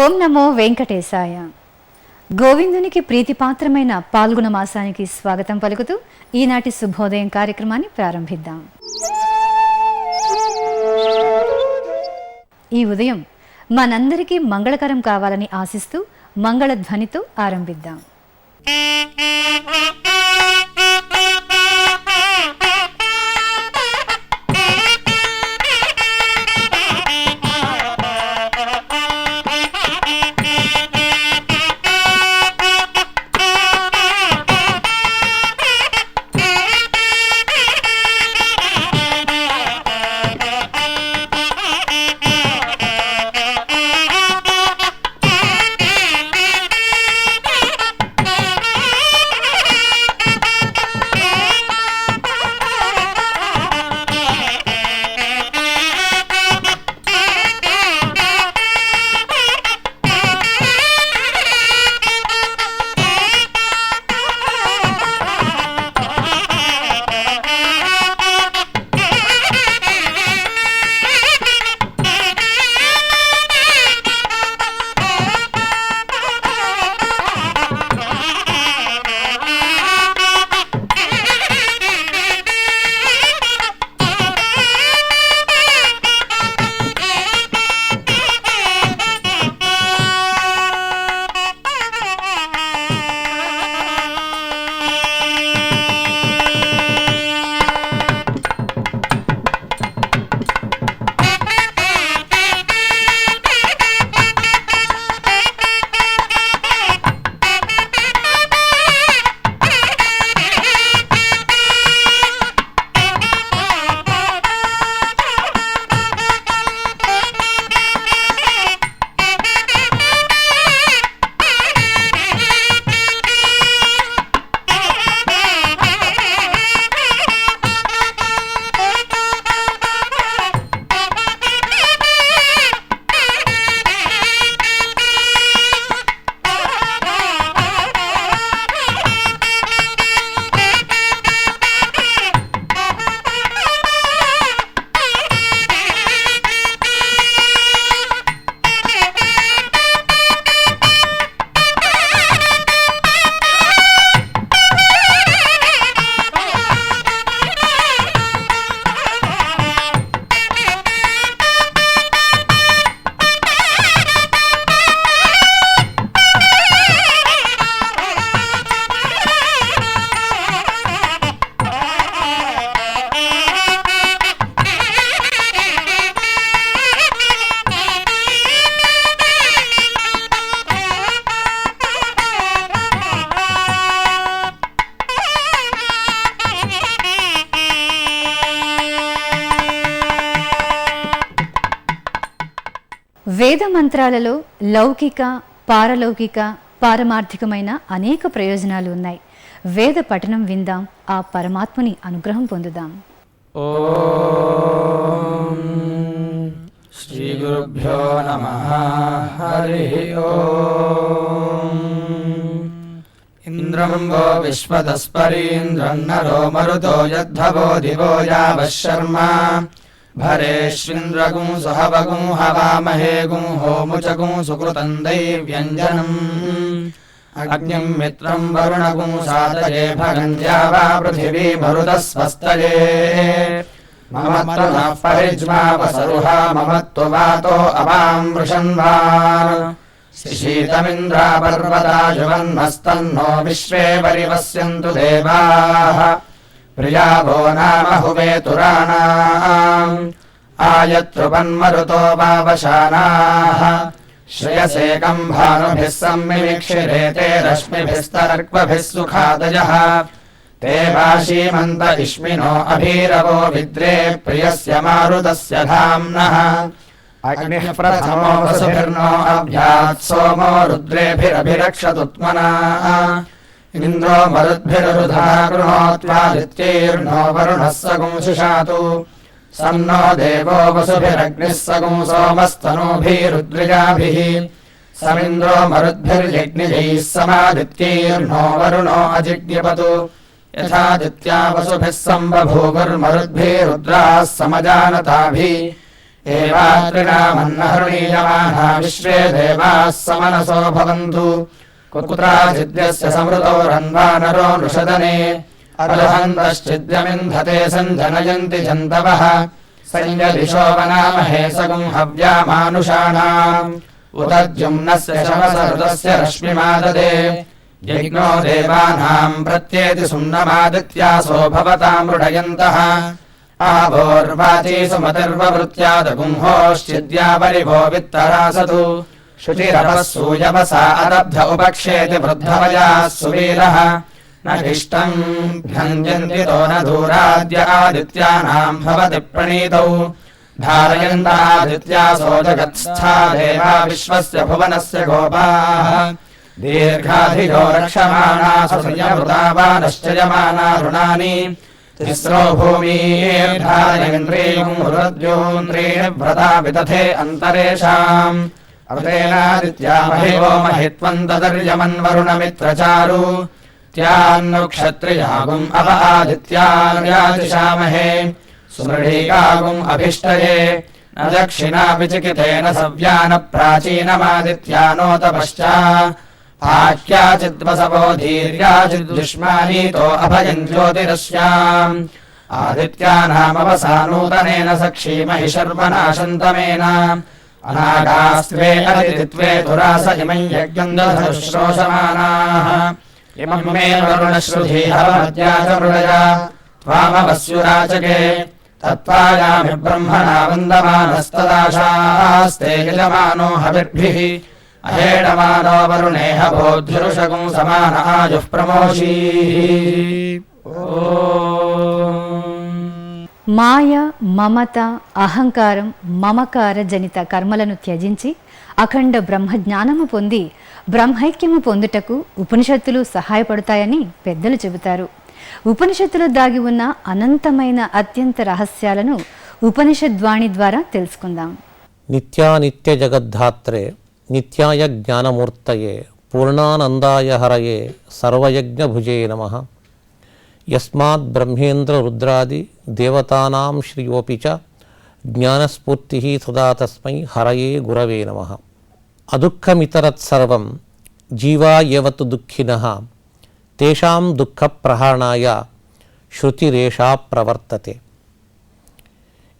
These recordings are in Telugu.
ఓం నమో వెంకటేశాయ. గోవిందునికి ప్రీతిపాత్రమైన పాల్గొన మాసానికి స్వాగతం పలుకుతూ ఈనాటి శుభోదయం కార్యక్రమాన్ని ప్రారంభిద్దాం. ఈ ఉదయం మనందరికీ మంగళకరం కావాలని ఆశిస్తూ మంగళధ్వనితో ఆరంభిద్దాం. వేద మంత్రాలలో లౌకిక, పారలౌకిక, పారమార్థికమైన అనేక ప్రయోజనాలు ఉన్నాయి. వేద పఠనం విందాం, ఆ పరమాత్ముని అనుగ్రహం పొందుదాం. ఓం శ్రీ గురుభ్యో నమః. హరి ఓం. ఇంద్రం వో విశ్వదస్పరీంద్రం నరో మరుతో యద్ధవో దివో యావః శర్మ భరేష్వింద్రగుం సహవగుం హవామహే గుం హోముచగుం సుకృతం దైవ్యంజనम् అగ్నిం మిత్రం వరుణగుం సాదయే భగంత్యా వా పృథివీ మరుతస్వస్తయే మమత్వనః పరిజ్మావసరుహా మమత్వ వాతో అవాం వృషన్వాన్ శీతమింద్రా పర్వతాయువన్మస్తన్నో విశ్వే పరివస్యంతు దేవాః ప్రియావో నామ హువేతురాణాम् ఆయత్రుపన్మరుతో వావశానాః శ్రేయసేకం భానుభిः సమ్మిమిక్షిరేతే రశ్మిభిస్తర్క్వభిः సుఖాదయः ते वाशीमन्त इष्मिनो अभीरवो विद्रे प्रियस्य मारुतस्य धाम्नः अग्निः प्रथमो वसुभिर्नो अभ्यात् सोमो रुद्रेभिरभिरक्षतु त्मना इन्द्रो मरुद्भिरुधा गृणोत्वादित्यैर्नो वरुणः सगुं शिशातु सन्नो देवो वसुभिरग्निः सगुं सोमस्तनूभिरुद्रिजाभिः समिन्द्रो मरुद्भिर्यज्ञैः समादित्यैर्नो वरुणो अजिज्ञपतु यथादित्या वसुभिः सम्बभूवुर्मरुद्भिरुद्राः समजानताभिः एवात्रिणामन्नहृणीयमाना विश्वे देवाः समनसो भवन्तु कुत्राचिद्यस्य समृतौ रन्वानरो नृषदने अर्हन्तश्चिद्यमिन्धते सञ्जनयन्ति जन्तवः संयदिशो वनामहे सगुं हव्यामानुषाणाम् उतद्युम्नस्य शमसरुदस्य रश्मिमाददे यज्ञो देवानाम् प्रत्येति सुम्नमादित्यासो भवतां मृडयन्तः आवोर्वाची सुमतिर्ववृत्यादगुंहोश्चिद्या परिभो वित्तरासतु शुचिरपः सूयवसा अदब्ध उपक्षेति वृद्धवयाः सुवीरः न इष्टम् भ्यञ्जन्ति तो न दूराद्य आदित्यानाम् भवति प्रणीतौ धारयन्तादित्यासो जगत्स्था देवा विश्वस्य भुवनस्य गोपाः दीर्घाधियो रक्षमाणासु संयमृतावानश्च यमाना ऋणानि तिस्रो भूमिर्धारयन्त्रीम् रुद्योन्द्रीणि व्रता विदधे अन्तरेषाम् अवतेनादित्या महिवो महित्वम् तदर्यमन्वरुणमित्रचारु त्यान्नु क्षत्रियागुम् अप आदित्यान्यातिशामहे सुमृढीकागुम् अभिष्टये न दक्षिणा विचिकितेन सव्या न प्राचीनमादित्यानोत पश्चा आख्याचिद्वसवो धीर्याचिद्युष्मानीतो अभयम् ज्योतिरस्याम् आदित्यानामवसानूतनेन सक्षीमहि शर्मनाशन्तमेन अनागास्त्वे अदितित्वे तुरास इमम् यज्ञम् दधुश्रोषमाणाः इमम् मे वरुणश्रुधीहवमद्या च मृडया त्वामवस्युराचके तत्त्वायामि ब्रह्मणा वन्दमानस्तदाशास्ते यजमानो हविर्भिः अहेडमानो वरुणेह बोध्युरुषगुं समान आयुः प्रमोषीः మాయ మమత అహంకారం మమకార జనిత కర్మలను త్యజించి అఖండ బ్రహ్మజ్ఞానము పొంది బ్రహ్మైక్యము పొందుటకు ఉపనిషత్తులు సహాయపడతాయని పెద్దలు చెబుతారు. ఉపనిషత్తులో దాగి ఉన్న అనంతమైన అత్యంత రహస్యాలను ఉపనిషద్వాణి ద్వారా తెలుసుకుందాం. నిత్యానిత్య జగద్ధాత్రే నిత్యాయ జ్ఞానమూర్తయే పూర్ణానందాయ హరయే సర్వయజ్ఞభుజే నమః. యస్మాత్ బ్రహ్మేంద్ర రుద్రాది దేవతానాం శ్రియోపి చ జ్ఞానస్ఫూర్తి సదా తస్మై హరయే గురవే నమః. అదుఃఖమితరత్సర్వం జీవా ఏవతు దుఃఖినః తేషాం దుఃఖప్రహాణాయ శృతిరేషా ప్రవర్తతే.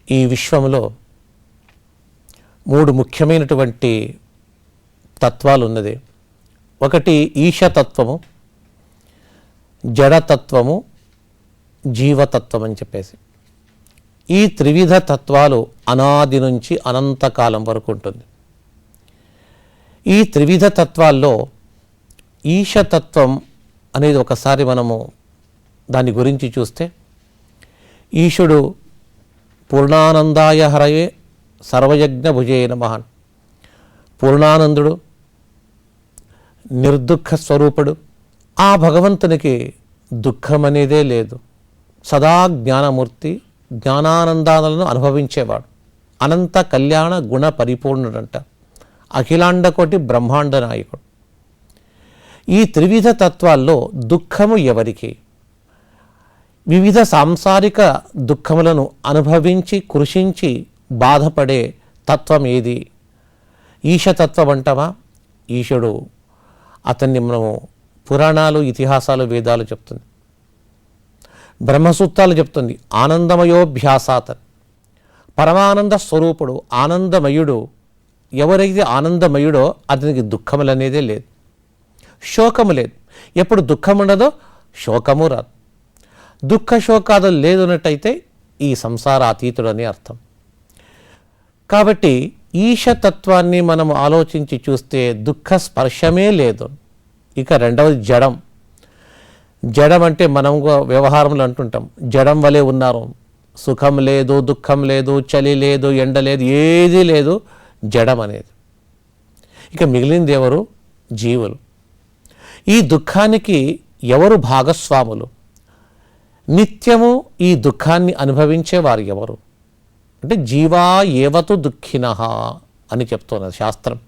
ఈ విశ్వంలో మూడు ముఖ్యమైనటువంటి తత్వాలు ఉన్నది. ఒకటి ఈశతత్వము, జడతత్వము, జీవతత్వం అని చెప్పేసి. ఈ త్రివిధ తత్వాలు అనాది నుంచి అనంతకాలం వరకు ఉంటుంది. ఈ త్రివిధ తత్వాల్లో ఈశతత్వం అనేది ఒకసారి మనము దాని గురించి చూస్తే, ఈశుడు పూర్ణానందాయ హరయే సర్వయజ్ఞ భుజే నమః. పూర్ణానందుడు, నిర్దుఃఖ స్వరూపుడు. ఆ భగవంతునికి దుఃఖం అనేదే లేదు. సదా జ్ఞానమూర్తి, జ్ఞానానందాలను అనుభవించేవాడు. అనంత కళ్యాణ గుణ పరిపూర్ణుడంట. అఖిలాండకోటి బ్రహ్మాండ నాయకుడు. ఈ త్రివిధ తత్వాల్లో దుఃఖము ఎవరికి? వివిధ సాంసారిక దుఃఖములను అనుభవించి కృషించి బాధపడే తత్వం ఏది? ఈశతత్వం అంటావా? ఈశుడు, అతన్ని మనము పురాణాలు, ఇతిహాసాలు, వేదాలు చెప్తుంది. బ్రహ్మసూత్రాలు చెప్తుంది. ఆనందమయోభ్యాసాత్, పరమానంద స్వరూపుడు, ఆనందమయుడు. ఎవరైతే ఆనందమయుడో అతనికి దుఃఖములు అనేదే లేదు, శోకము లేదు. ఎప్పుడు దుఃఖం ఉండదో శోకము రాదు. దుఃఖ శోకాదులు లేదన్నట్టయితే ఈ సంసార అతీతుడని అర్థం. కాబట్టి ఈశతత్వాన్ని మనం ఆలోచించి చూస్తే దుఃఖ స్పర్శమే లేదు. ఇక రెండవది జడం. జడం అంటే మనం వ్యవహారంలో అంటుంటాం, జడం వలె ఉన్నారు. సుఖం లేదు, దుఃఖం లేదు, చలి లేదు, ఎండ లేదు, ఏదీ లేదు, జడం అనేది. ఇక మిగిలింది ఎవరు? జీవులు. ఈ దుఃఖానికి ఎవరు భాగస్వాములు? నిత్యము ఈ దుఃఖాన్ని అనుభవించేవారు ఎవరు అంటే జీవా ఏవతు దుఃఖినః అని చెప్తున్నది శాస్త్రం.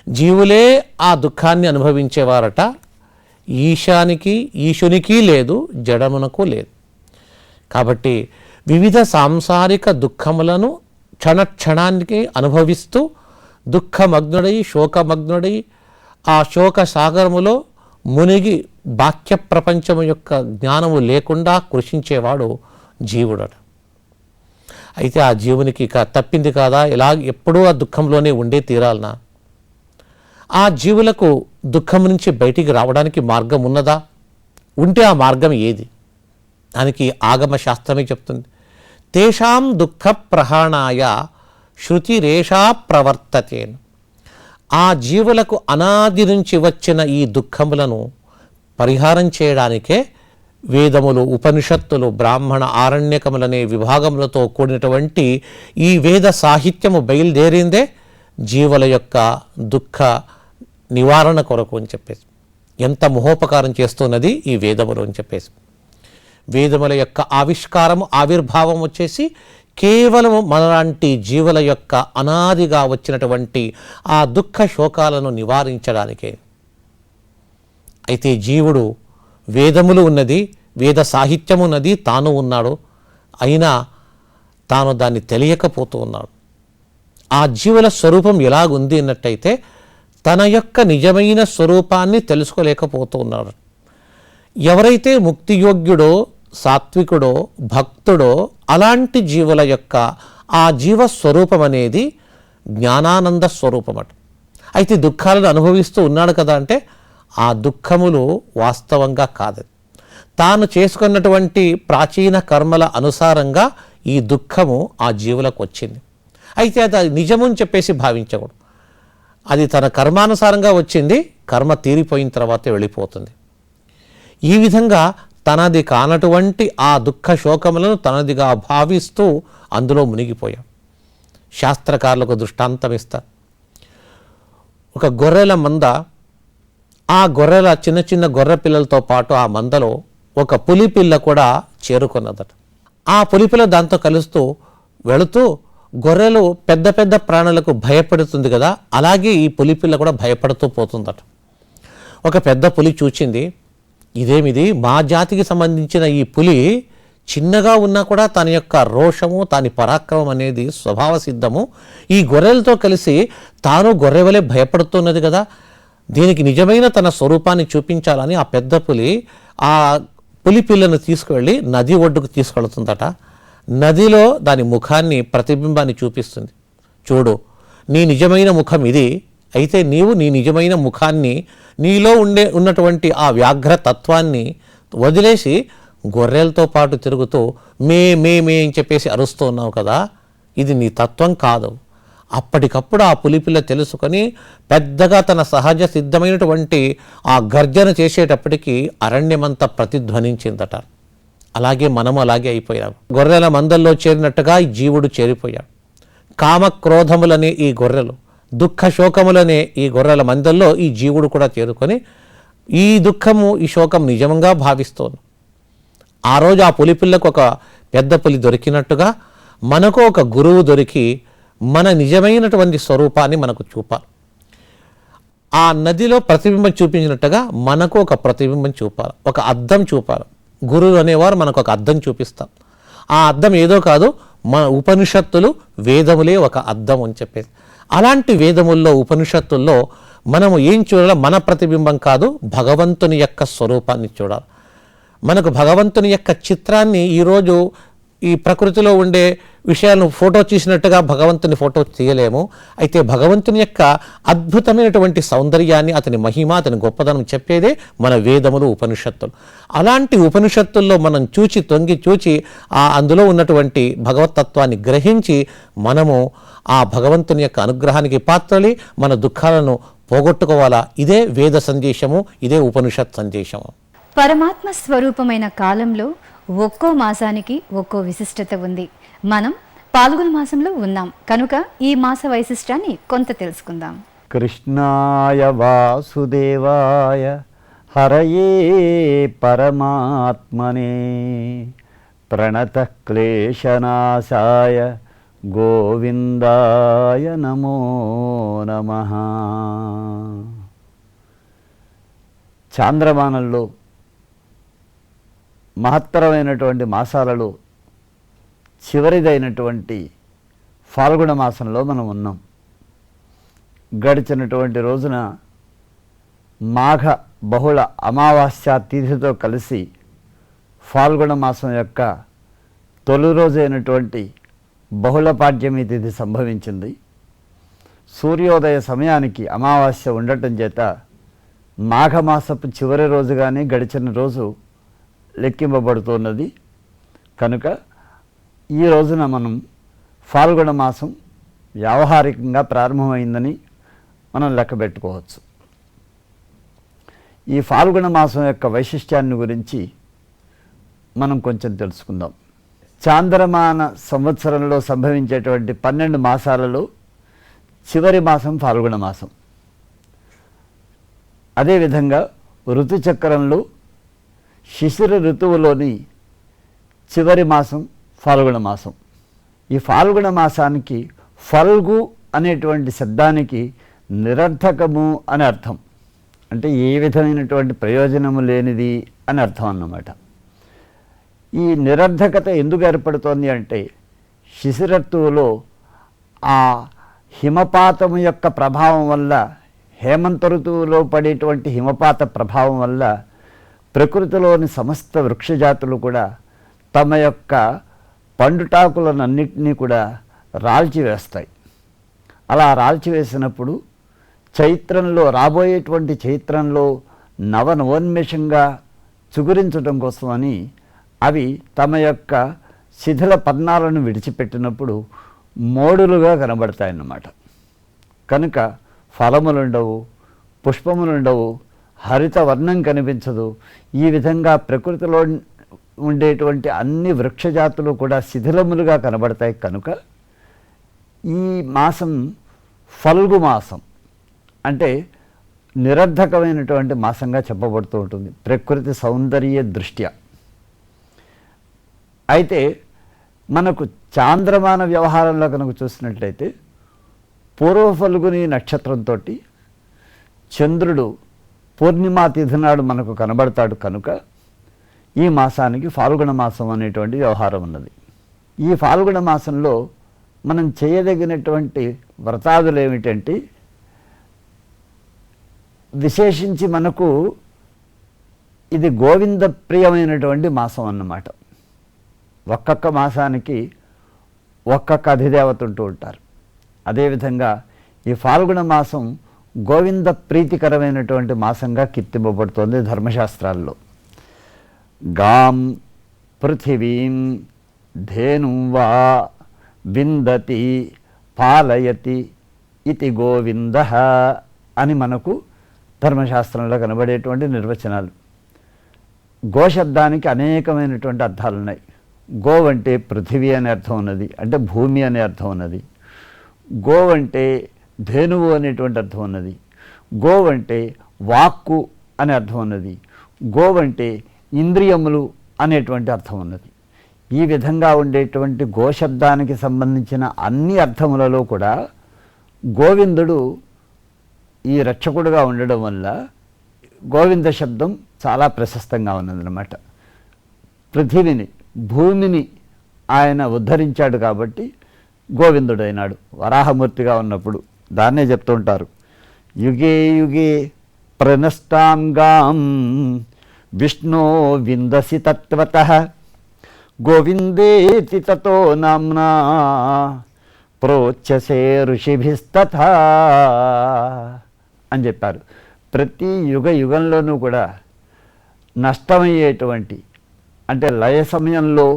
జీవులే ఆ దుఃఖాన్ని అనుభవించేవారట. ఈశునికి లేదు, జడమునకు లేదు. కాబట్టి వివిధ సాంసారిక దుఃఖములను క్షణానికి అనుభవిస్తూ దుఃఖమగ్నుడై శోకమగ్నుడై ఆ శోక సాగరములో మునిగి బాహ్య ప్రపంచము యొక్క జ్ఞానము లేకుండా కృషించేవాడు జీవుడట. అయితే ఆ జీవునికి ఇక తప్పింది కాదా, ఇలా ఎప్పుడూ ఆ దుఃఖంలోనే ఉండే తీరాలనా? ఆ జీవులకు దుఃఖం నుంచి బయటికి రావడానికి మార్గం ఉన్నదా? ఉంటే ఆ మార్గం ఏది? దానికి ఆగమ శాస్త్రమే చెప్తుంది. తేషాం దుఃఖ ప్రహాణాయ శృతిరేషా ప్రవర్తతేన్. ఆ జీవులకు అనాది నుంచి వచ్చిన ఈ దుఃఖములను పరిహారం చేయడానికే వేదములు, ఉపనిషత్తులు, బ్రాహ్మణ ఆరణ్యకములనే విభాగములతో కూడినటువంటి ఈ వేద సాహిత్యము బయలుదేరిందే జీవుల యొక్క దుఃఖ నివారణ కొరకు అని చెప్పేసి. ఎంత మహోపకారం చేస్తున్నది ఈ వేదములు అని చెప్పేసి. వేదముల యొక్క ఆవిష్కారము, ఆవిర్భావం వచ్చేసి కేవలం మనలాంటి జీవుల యొక్క అనాదిగా వచ్చినటువంటి ఆ దుఃఖ శోకాలను నివారించడానికే. అయితే జీవుడు వేదములు ఉన్నది, వేద సాహిత్యము ఉన్నది, తాను ఉన్నాడు, అయినా తాను దాన్ని తెలియకపోతూ ఉన్నాడు. ఆ జీవుల స్వరూపం ఎలాగుంది అన్నట్టయితే తన యొక్క నిజమైన స్వరూపాన్ని తెలుసుకోలేకపోతూ ఉన్నాడు. ఎవరైతే ముక్తియోగ్యుడో, సాత్వికుడో, భక్తుడో అలాంటి జీవుల యొక్క ఆ జీవ స్వరూపం అనేది జ్ఞానానంద స్వరూపమట. అయితే దుఃఖాలను అనుభవిస్తూ ఉన్నాడు కదా అంటే ఆ దుఃఖములు వాస్తవంగా కాదు. తాను చేసుకున్నటువంటి ప్రాచీన కర్మల అనుసారంగా ఈ దుఃఖము ఆ జీవులకు వచ్చింది. అయితే అది నిజమని చెప్పేసి భావించకూడదు. అది తన కర్మానుసారంగా వచ్చింది, కర్మ తీరిపోయిన తర్వాతే వెళ్ళిపోతుంది. ఈ విధంగా తనది కానటువంటి ఆ దుఃఖ శోకములను తనదిగా భావిస్తూ అందులో మునిగిపోయాం. శాస్త్రకారులకు దృష్టాంతం ఇస్తారు. ఒక గొర్రెల మంద, ఆ గొర్రెల చిన్న చిన్న గొర్రె పిల్లలతో పాటు ఆ మందలో ఒక పులిపిల్ల కూడా చేరుకున్నదట. ఆ పులిపిల్ల దాంతో కలుస్తూ వెళుతూ గొర్రెలు పెద్ద పెద్ద ప్రాణులకు భయపడుతుంది కదా, అలాగే ఈ పులిపిల్ల కూడా భయపడుతూ పోతుందట. ఒక పెద్ద పులి చూచింది, ఇదేమిది, మా జాతికి సంబంధించిన ఈ పులి చిన్నగా ఉన్నా కూడా తన యొక్క రోషము, తాని పరాక్రమం అనేది స్వభావ సిద్ధము, ఈ గొర్రెలతో కలిసి తాను గొర్రె వలె భయపడుతున్నది కదా, దీనికి నిజమైన తన స్వరూపాన్ని చూపించాలని ఆ పెద్ద పులి ఆ పులి పిల్లను తీసుకువెళ్ళి నది ఒడ్డుకు తీసుకెళ్తుందట. నదిలో దాని ముఖాన్ని, ప్రతిబింబాన్ని చూపిస్తుంది. చూడు, నీ నిజమైన ముఖం ఇది, అయితే నీవు నీ నిజమైన ముఖాన్ని, నీలో ఉన్నటువంటి ఆ వ్యాఘ్ర తత్వాన్ని వదిలేసి గొర్రెలతో పాటు తిరుగుతూ మే మే మే అని చెప్పేసి అరుస్తూ ఉన్నావు కదా, ఇది నీ తత్వం కాదు. అప్పటికప్పుడు ఆ పులిపిల్ల తెలుసుకొని పెద్దగా తన సహజ సిద్ధమైనటువంటి ఆ గర్జన చేసేటప్పటికీ అరణ్యమంతా ప్రతిధ్వనించిందట. అలాగే మనము అలాగే అయిపోయాం. గొర్రెల మందల్లో చేరినట్టుగా ఈ జీవుడు చేరిపోయాడు. కామక్రోధములనే ఈ గొర్రెలు, దుఃఖ శోకములనే ఈ గొర్రెల మందల్లో ఈ జీవుడు కూడా చేరుకొని ఈ దుఃఖము, ఈ శోకం నిజంగా భావిస్తోంది. ఆ రోజు ఆ పులిపిల్లకు ఒక పెద్ద పులి దొరికినట్టుగా మనకు ఒక గురువు దొరికి మన నిజమైనటువంటి స్వరూపాన్ని మనకు చూపాలి. ఆ నదిలో ప్రతిబింబం చూపించినట్టుగా మనకు ఒక ప్రతిబింబం చూపాలి, ఒక అద్దం చూపాలి. గురువు అనేవారు మనకు ఒక అద్దం చూపిస్తారు. ఆ అద్దం ఏదో కాదు, మన ఉపనిషత్తులు, వేదములే ఒక అద్దం అని చెప్పేసి. అలాంటి వేదముల్లో, ఉపనిషత్తుల్లో మనము ఏం చూడాలి? మన ప్రతిబింబం కాదు, భగవంతుని యొక్క స్వరూపాన్ని చూడాలి. మనకు భగవంతుని యొక్క చిత్రాన్ని ఈరోజు ఈ ప్రకృతిలో ఉండే విషయాలను ఫోటో తీసినట్టుగా భగవంతుని ఫోటో తీయలేము. అయితే భగవంతుని యొక్క అద్భుతమైనటువంటి సౌందర్యాన్ని, అతని మహిమ, అతని గొప్పదనం చెప్పేదే మన వేదములు, ఉపనిషత్తులు. అలాంటి ఉపనిషత్తుల్లో మనం తొంగి చూచి అందులో ఉన్నటువంటి భగవతత్వాన్ని గ్రహించి మనము ఆ భగవంతుని యొక్క అనుగ్రహానికి పాత్రలి మన దుఃఖాలను పోగొట్టుకోవాలా. ఇదే వేద సందేశము, ఇదే ఉపనిషత్ సందేశము. పరమాత్మ స్వరూపమైన కాలంలో ఒక్కో మాసానికి ఒక్కో విశిష్టత ఉంది. మనం పాల్గొన మాసంలో ఉన్నాం కనుక ఈ మాస వైశిష్టాన్ని కొంత తెలుసుకుందాం. కృష్ణాయ వాసుదేవాయ హరయే పరమాత్మనే ప్రణతః క్లేశనాశాయ గోవిందాయ నమో నమః. చాంద్రమానంలో మహత్తరమైనటువంటి మాసాలలో చివరిదైనటువంటి ఫాల్గుణ మాసంలో మనం ఉన్నాం. గడిచినటువంటి రోజున మాఘ బహుళ అమావాస్య తిథితో కలిసి ఫాల్గుణ మాసం యొక్క తొలి రోజైనటువంటి బహుళ పాడ్యమి తిథి సంభవించింది. సూర్యోదయ సమయానికి అమావాస్య ఉండటం చేత మాఘమాసపు చివరి రోజు కానీ గడిచిన రోజు లెక్కింపబడుతున్నది. కనుక ఈ రోజున మనం ఫాల్గుణ మాసం వ్యావహారికంగా ప్రారంభమైందని మనం లెక్క పెట్టుకోవచ్చు. ఈ ఫాల్గుణ మాసం యొక్క వైశిష్ట్యాన్ని గురించి మనం కొంచెం తెలుసుకుందాం. చాంద్రమాన సంవత్సరంలో సంభవించేటువంటి 12 మాసాలలో చివరి మాసం ఫాల్గుణ మాసం. అదేవిధంగా ఋతుచక్రంలో శిశిర ఋతువులోని చివరి మాసం ఫాల్గుణ మాసం. ఈ ఫాల్గుణ మాసానికి ఫల్గు అనేటువంటి శబ్దానికి నిరర్థకము అని అర్థం. అంటే ఏ విధమైనటువంటి ప్రయోజనము లేనిది అని అర్థం అన్నమాట. ఈ నిరర్థకత ఎందుకు ఏర్పడుతోంది అంటే శిశిరత్తువులో ఆ హిమపాతము యొక్క ప్రభావం వల్ల, హేమంత ఋతువులో పడేటువంటి హిమపాత ప్రభావం వల్ల ప్రకృతిలోని సమస్త వృక్షజాతులు కూడా తమ యొక్క పండుటాకులనన్నింటినీ కూడా రాల్చివేస్తాయి. అలా రాల్చివేసినప్పుడు చైత్రంలో, రాబోయేటువంటి చైత్రంలో నవనవోన్మేషంగా చిగురించడం కోసమని అవి తమ యొక్క శిథిల పర్ణాలను విడిచిపెట్టినప్పుడు మోడులుగా కనబడతాయన్నమాట. కనుక ఫలములుండవు, పుష్పములుండవు, హరిత వర్ణం కనిపించదు. ఈ విధంగా ప్రకృతిలో ఉండేటువంటి అన్ని వృక్షజాతులు కూడా శిథిలములుగా కనబడతాయి. కనుక ఈ మాసం ఫల్గు మాసం అంటే నిరర్ధకమైనటువంటి మాసంగా చెప్పబడుతూ ఉంటుంది ప్రకృతి సౌందర్య దృష్ట్యా. అయితే మనకు చాంద్రమాన వ్యవహారంలో కనుక చూసినట్లయితే పూర్వ ఫల్గుని నక్షత్రంతో చంద్రుడు పూర్ణిమా తిథి నాడు మనకు కనబడతాడు. కనుక ఈ మాసానికి ఫాల్గుణ మాసం అనేటువంటి వ్యవహారం ఉన్నది. ఈ ఫాల్గుణ మాసంలో మనం చేయదగినటువంటి వ్రతాదులు ఏమిటంటే, విశేషించి మనకు ఇది గోవింద ప్రియమైనటువంటి మాసం అన్నమాట. ఒక్కొక్క మాసానికి ఒక్కొక్క అధిదేవత ఉంటూ ఉంటారు. అదేవిధంగా ఈ ఫాల్గుణ మాసం గోవింద ప్రీతికరమైనటువంటి మాసంగా కీర్తింపబడుతోంది ధర్మశాస్త్రాల్లో. గాం పృథివీం ధేనుం వా విందతి పాలయతి ఇతి గోవింద అని మనకు ధర్మశాస్త్రంలో కనబడేటువంటి నిర్వచనాలు. గోశబ్దానికి అనేకమైనటువంటి అర్థాలు ఉన్నాయి. గో అంటే పృథివీ అనే అర్థం ఉన్నది, అంటే భూమి అనే అర్థం ఉన్నది. గో అంటే ధేనువు అనేటువంటి అర్థం ఉన్నది. గో అంటే వాక్కు అనే అర్థం ఉన్నది. గో అంటే ఇంద్రియములు అనేటువంటి అర్థం ఉన్నది. ఈ విధంగా ఉండేటువంటి గోశబ్దానికి సంబంధించిన అన్ని అర్థములలో కూడా గోవిందుడు ఈ రక్షకుడుగా ఉండడం వల్ల గోవింద శబ్దం చాలా ప్రశస్తంగా ఉన్నదన్నమాట. పృథివిని, భూమిని ఆయన ఉద్ధరించాడు కాబట్టి గోవిందుడైనాడు వరాహమూర్తిగా ఉన్నప్పుడు. దాన్నే చెప్తుంటారు, యుగే యుగే ప్రణష్టాంగాం విష్ణో విందసి తత్వతః గోవిందేతి తతో నామ్నా ప్రోచ్యసే ఋషిభిస్తథా అని చెప్పారు. ప్రతి యుగంలోనూ కూడా నష్టమయ్యేటువంటి, అంటే లయ సమయంలో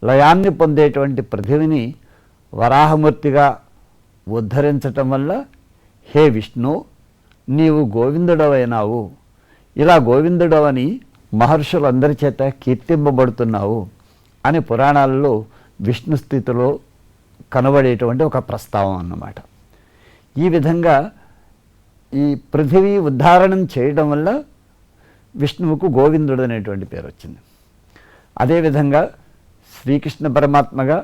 లయాన్ని పొందేటువంటి పృథివిని వరాహమూర్తిగా ఉద్ధరించటం వల్ల, హే విష్ణు నీవు గోవిందుడవైనావు, ఇలా గోవిందుడవని మహర్షులందరి చేత కీర్తింపబడుతున్నావు అని పురాణాలలో విష్ణు స్థితిలో కనబడేటువంటి ఒక ప్రస్తావం అన్నమాట. ఈ విధంగా ఈ పృథివీ ఉద్ధారణం చేయడం వల్ల విష్ణువుకు గోవిందుడు అనేటువంటి పేరు వచ్చింది. అదేవిధంగా శ్రీకృష్ణ పరమాత్మగా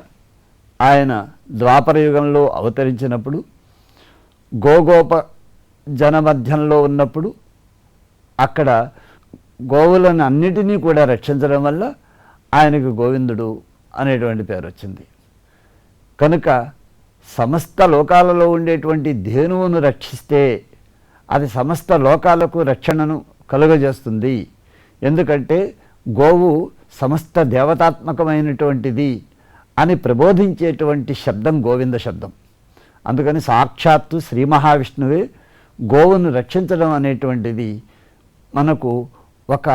ఆయన ద్వాపర యుగంలో అవతరించినప్పుడు గోగోప జన మధ్యంలో ఉన్నప్పుడు అక్కడ గోవులను అన్నిటినీ కూడా రక్షించడం వల్ల ఆయనకు గోవిందుడు అనేటువంటి పేరు వచ్చింది. కనుక సమస్త లోకాలలో ఉండేటువంటి ధేనువును రక్షిస్తే అది సమస్త లోకాలకు రక్షణను కలుగజేస్తుంది. ఎందుకంటే గోవు సమస్త దేవతాత్మకమైనటువంటిది అని ప్రబోధించేటువంటి శబ్దం గోవింద శబ్దం. అందుకని సాక్షాత్తు శ్రీ మహావిష్ణువే గోవును రక్షించడం అనేటువంటిది మనకు ఒక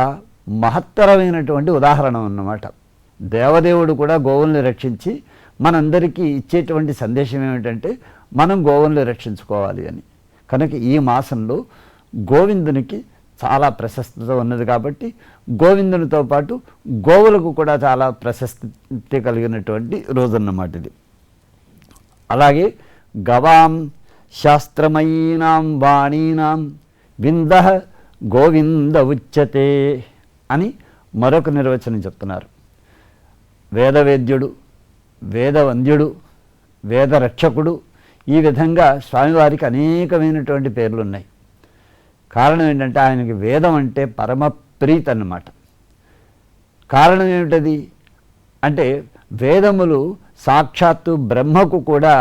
మహత్తరమైనటువంటి ఉదాహరణ అన్నమాట. దేవదేవుడు కూడా గోవుల్ని రక్షించి మనందరికీ ఇచ్చేటువంటి సందేశం ఏమిటంటే మనం గోవుల్ని రక్షించుకోవాలి అని. కనుక ఈ మాసంలో గోవిందునికి చాలా ప్రశస్తత ఉన్నది కాబట్టి గోవిందునితో పాటు గోవులకు కూడా చాలా ప్రశస్తి కలిగినటువంటి రోజన్నమాట ఇది. అలాగే గవాం శాస్త్రమయీనాం వాణీనాం విందః గోవింద ఉచ్యతే అని మరొక నిర్వచనం చెప్తున్నారు. వేదవేద్యుడు, వేదవంద్యుడు, వేదరక్షకుడు, ఈ విధంగా స్వామివారికి అనేకమైనటువంటి పేర్లు ఉన్నాయి. కారణం ఏంటంటే ఆయనకి వేదం అంటే పరమ ప్రీతి అన్నమాట. కారణం ఏమిటది అంటే వేదములు సాక్షాత్తు బ్రహ్మకు కూడా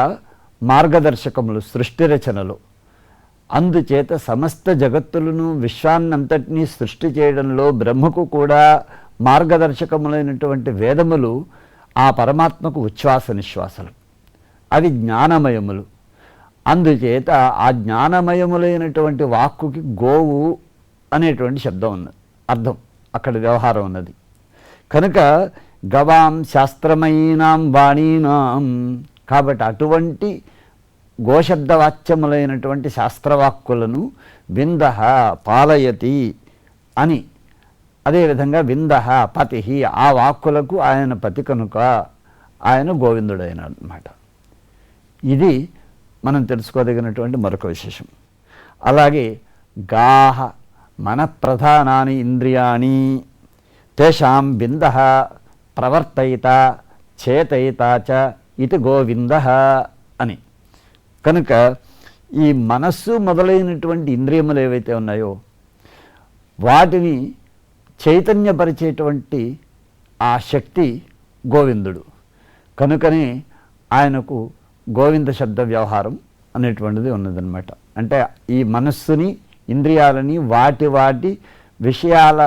మార్గదర్శకములు సృష్టి రచనలు. అందుచేత సమస్త జగత్తులను విశ్వాన్నంతటినీ సృష్టి చేయడంలో బ్రహ్మకు కూడా మార్గదర్శకములైనటువంటి వేదములు ఆ పరమాత్మకు ఉచ్ఛ్వాస నిశ్వాసలు, అవి జ్ఞానమయములు. అందుచేత ఆ జ్ఞానమయములైనటువంటి వాక్కుకి గోవు అనేటువంటి శబ్దం ఉన్నది, అర్థం అక్కడ వ్యవహారం ఉన్నది. కనుక గవాం శాస్త్రమయీనాం వాణీనాం, కాబట్టి అటువంటి గోశబ్దవాచ్యములైనటువంటి శాస్త్రవాక్కులను విందః పాలయతి అని, అదేవిధంగా విందః పతి, ఆ వాక్కులకు ఆయన పతి కనుక ఆయన గోవిందుడైన అన్నమాట. ఇది మనం తెలుసుకోదగినటువంటి మరొక విశేషం. అలాగే గాహ మన ప్రధానాని ఇంద్రియాణి తేషాం విందః ప్రవర్తయిత చేతయిత చ ఇది గోవిందః అని. కనుక ఈ మనస్సు మొదలైనటువంటి ఇంద్రియములు ఏవైతే ఉన్నాయో వాటిని చైతన్యపరిచేటువంటి ఆ శక్తి గోవిందుడు. కనుకనే ఆయనకు గోవింద శబ్ద వ్యవహారం అనేటువంటిది ఉన్నదన్నమాట. అంటే ఈ మనస్సుని ఇంద్రియాలని వాటి వాటి విషయాల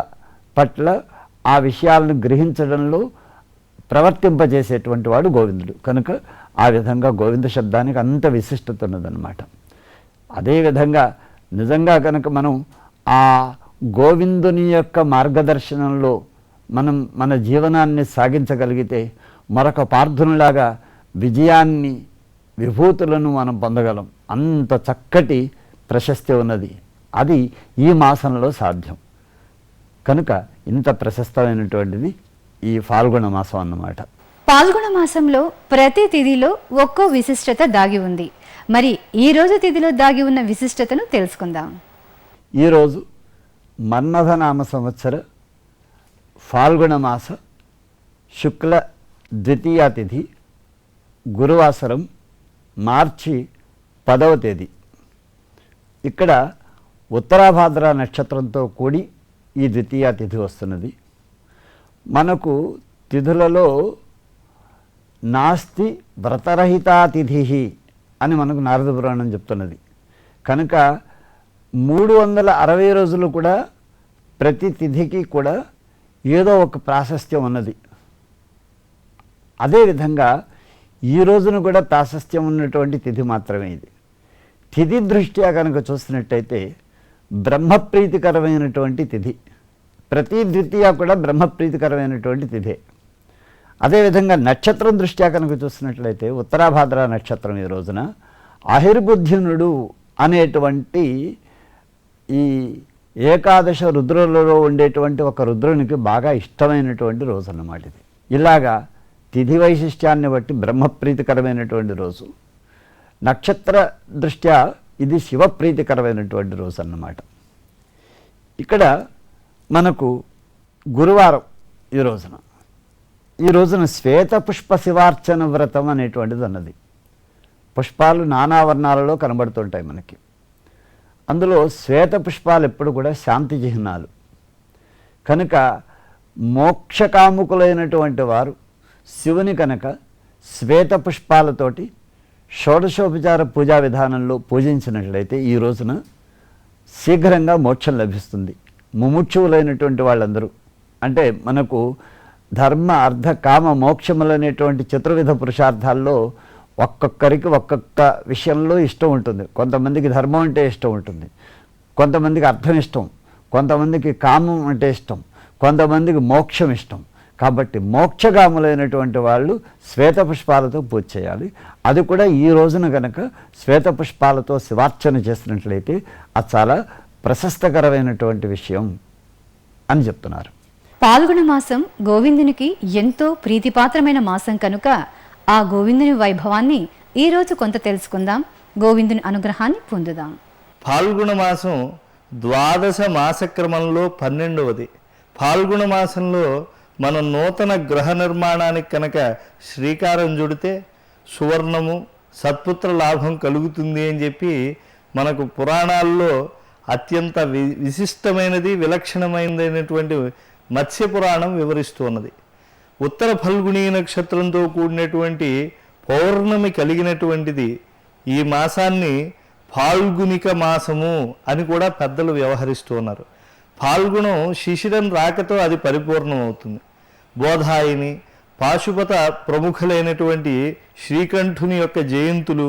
పట్ల ఆ విషయాలను గ్రహించడంలో ప్రవర్తింపజేసేటువంటి వాడు గోవిందుడు. కనుక ఆ విధంగా గోవింద శబ్దానికి అంత విశిష్టత ఉన్నదన్నమాట. అదేవిధంగా నిజంగా కనుక మనం ఆ గోవిందుని యొక్క మార్గదర్శనంలో మనం మన జీవనాన్ని సాగించగలిగితే మరొక పార్థునిలాగా విజయాన్ని విభూతులను మనం పొందగలం. అంత చక్కటి ప్రశస్తి ఉన్నది. అది ఈ మాసంలో సాధ్యం. కనుక ఇంత ప్రశస్తమైనటువంటిది ఈ ఫాల్గుణ మాసం అన్నమాట. పాల్గొన మాసంలో ప్రతి తిథిలో ఒక్కో విశిష్టత దాగి ఉంది. మరి ఈ రోజు తిథిలో దాగి ఉన్న విశిష్టతను తెలుసుకుందాం. ఈరోజు మన్మథనామ సంవత్సర ఫాల్గుణ మాస శుక్ల ద్వితీయ తిథి, గురువాసరం, మార్చి 10వ తేదీ. ఇక్కడ ఉత్తరాభాద్ర నక్షత్రంతో కూడి ఈ ద్వితీయ తిథి వస్తున్నది. మనకు తిథులలో నాస్తి వ్రతరహితా తిథి అని మనకు నారద పురాణం చెప్తున్నది. కనుక 360 రోజులు కూడా ప్రతి తిథికి కూడా ఏదో ఒక ప్రాశస్త్యం ఉన్నది. అదేవిధంగా ఈ రోజున కూడా ప్రాశస్త్యం ఉన్నటువంటి తిథి మాత్రమే ఇది. తిథి దృష్ట్యా కనుక చూసినట్టయితే బ్రహ్మప్రీతికరమైనటువంటి తిథి. ప్రతి ద్వితీయ కూడా బ్రహ్మప్రీతికరమైనటువంటి తిథే. అదేవిధంగా నక్షత్రం దృష్ట్యా కనుక చూసినట్లయితే ఉత్తరాభాద్ర నక్షత్రం ఈ రోజున అహిర్బుద్ధినుడు అనేటువంటి ఈ ఏకాదశ రుద్రులలో ఉండేటువంటి ఒక రుద్రునికి బాగా ఇష్టమైనటువంటి రోజు అన్నమాట ఇది. ఇలాగా తిథి వైశిష్ట్యాన్ని బట్టి బ్రహ్మప్రీతికరమైనటువంటి రోజు, నక్షత్ర దృష్ట్యా ఇది శివప్రీతికరమైనటువంటి రోజు అన్నమాట. ఇక్కడ మనకు గురువారం ఈ రోజున శ్వేత పుష్ప శివార్చన వ్రతం అనేటువంటిది అన్నది. పుష్పాలు నానా వర్ణాలలో కనబడుతుంటాయి మనకి. అందులో శ్వేత పుష్పాలు ఎప్పుడు కూడా శాంతి చిహ్నాలు. కనుక మోక్షకాముకులైనటువంటి వారు శివుని కనుక శ్వేత పుష్పాలతోటి షోడశోపచార పూజా విధానంలో పూజించినట్లయితే ఈ రోజున శీఘ్రంగా మోక్షం లభిస్తుంది. ముముక్షువులైనటువంటి వాళ్ళందరూ, అంటే మనకు ధర్మ అర్థ కామ మోక్షములనేటువంటి చతుర్విధ పురుషార్థాల్లో ఒక్కొక్కరికి ఒక్కొక్క విషయంలో ఇష్టం ఉంటుంది. కొంతమందికి ధర్మం అంటే ఇష్టం ఉంటుంది, కొంతమందికి అర్థం ఇష్టం, కొంతమందికి కామం అంటే ఇష్టం, కొంతమందికి మోక్షం ఇష్టం. కాబట్టి మోక్షగాములైనటువంటి వాళ్ళు శ్వేత పుష్పాలతో పూజ చేయాలి. అది కూడా ఈ రోజున కనుక శ్వేత పుష్పాలతో శివార్చన చేసినట్లయితే అది చాలా ప్రశస్తకరమైనటువంటి విషయం అని చెప్తున్నారు. పాల్గొన మాసం గోవిందునికి ఎంతో ప్రీతిపాత్రమైన మాసం కనుక ఆ గోవిందుని వైభవాన్ని ఈ రోజు కొంత తెలుసుకుందాం. గోవిందుని అనుగ్రహాన్ని పొందుదాం. ఫాల్గుణ మాసం ద్వాదశ మాసక్రమంలో 12వది. ఫాల్గుణ మాసంలో మనం నూతన గృహ నిర్మాణానికి కనుక శ్రీకారం చుడితే సువర్ణము సత్పుత్ర లాభం కలుగుతుంది అని చెప్పి మనకు పురాణాల్లో అత్యంత విశిష్టమైనది విలక్షణమైనదైనటువంటి మత్స్య పురాణం వివరిస్తూ ఉన్నది. ఉత్తర ఫల్గుణీ నక్షత్రంతో కూడినటువంటి పౌర్ణమి కలిగినటువంటిది ఈ మాసాన్ని ఫాల్గునిక మాసము అని కూడా పెద్దలు వ్యవహరిస్తూ ఉన్నారు. ఫాల్గుణం శిశిరం రాకతో అది పరిపూర్ణం అవుతుంది. బోధాయిని పాశుపత ప్రముఖులైనటువంటి శ్రీకంఠుని యొక్క జయంతులు,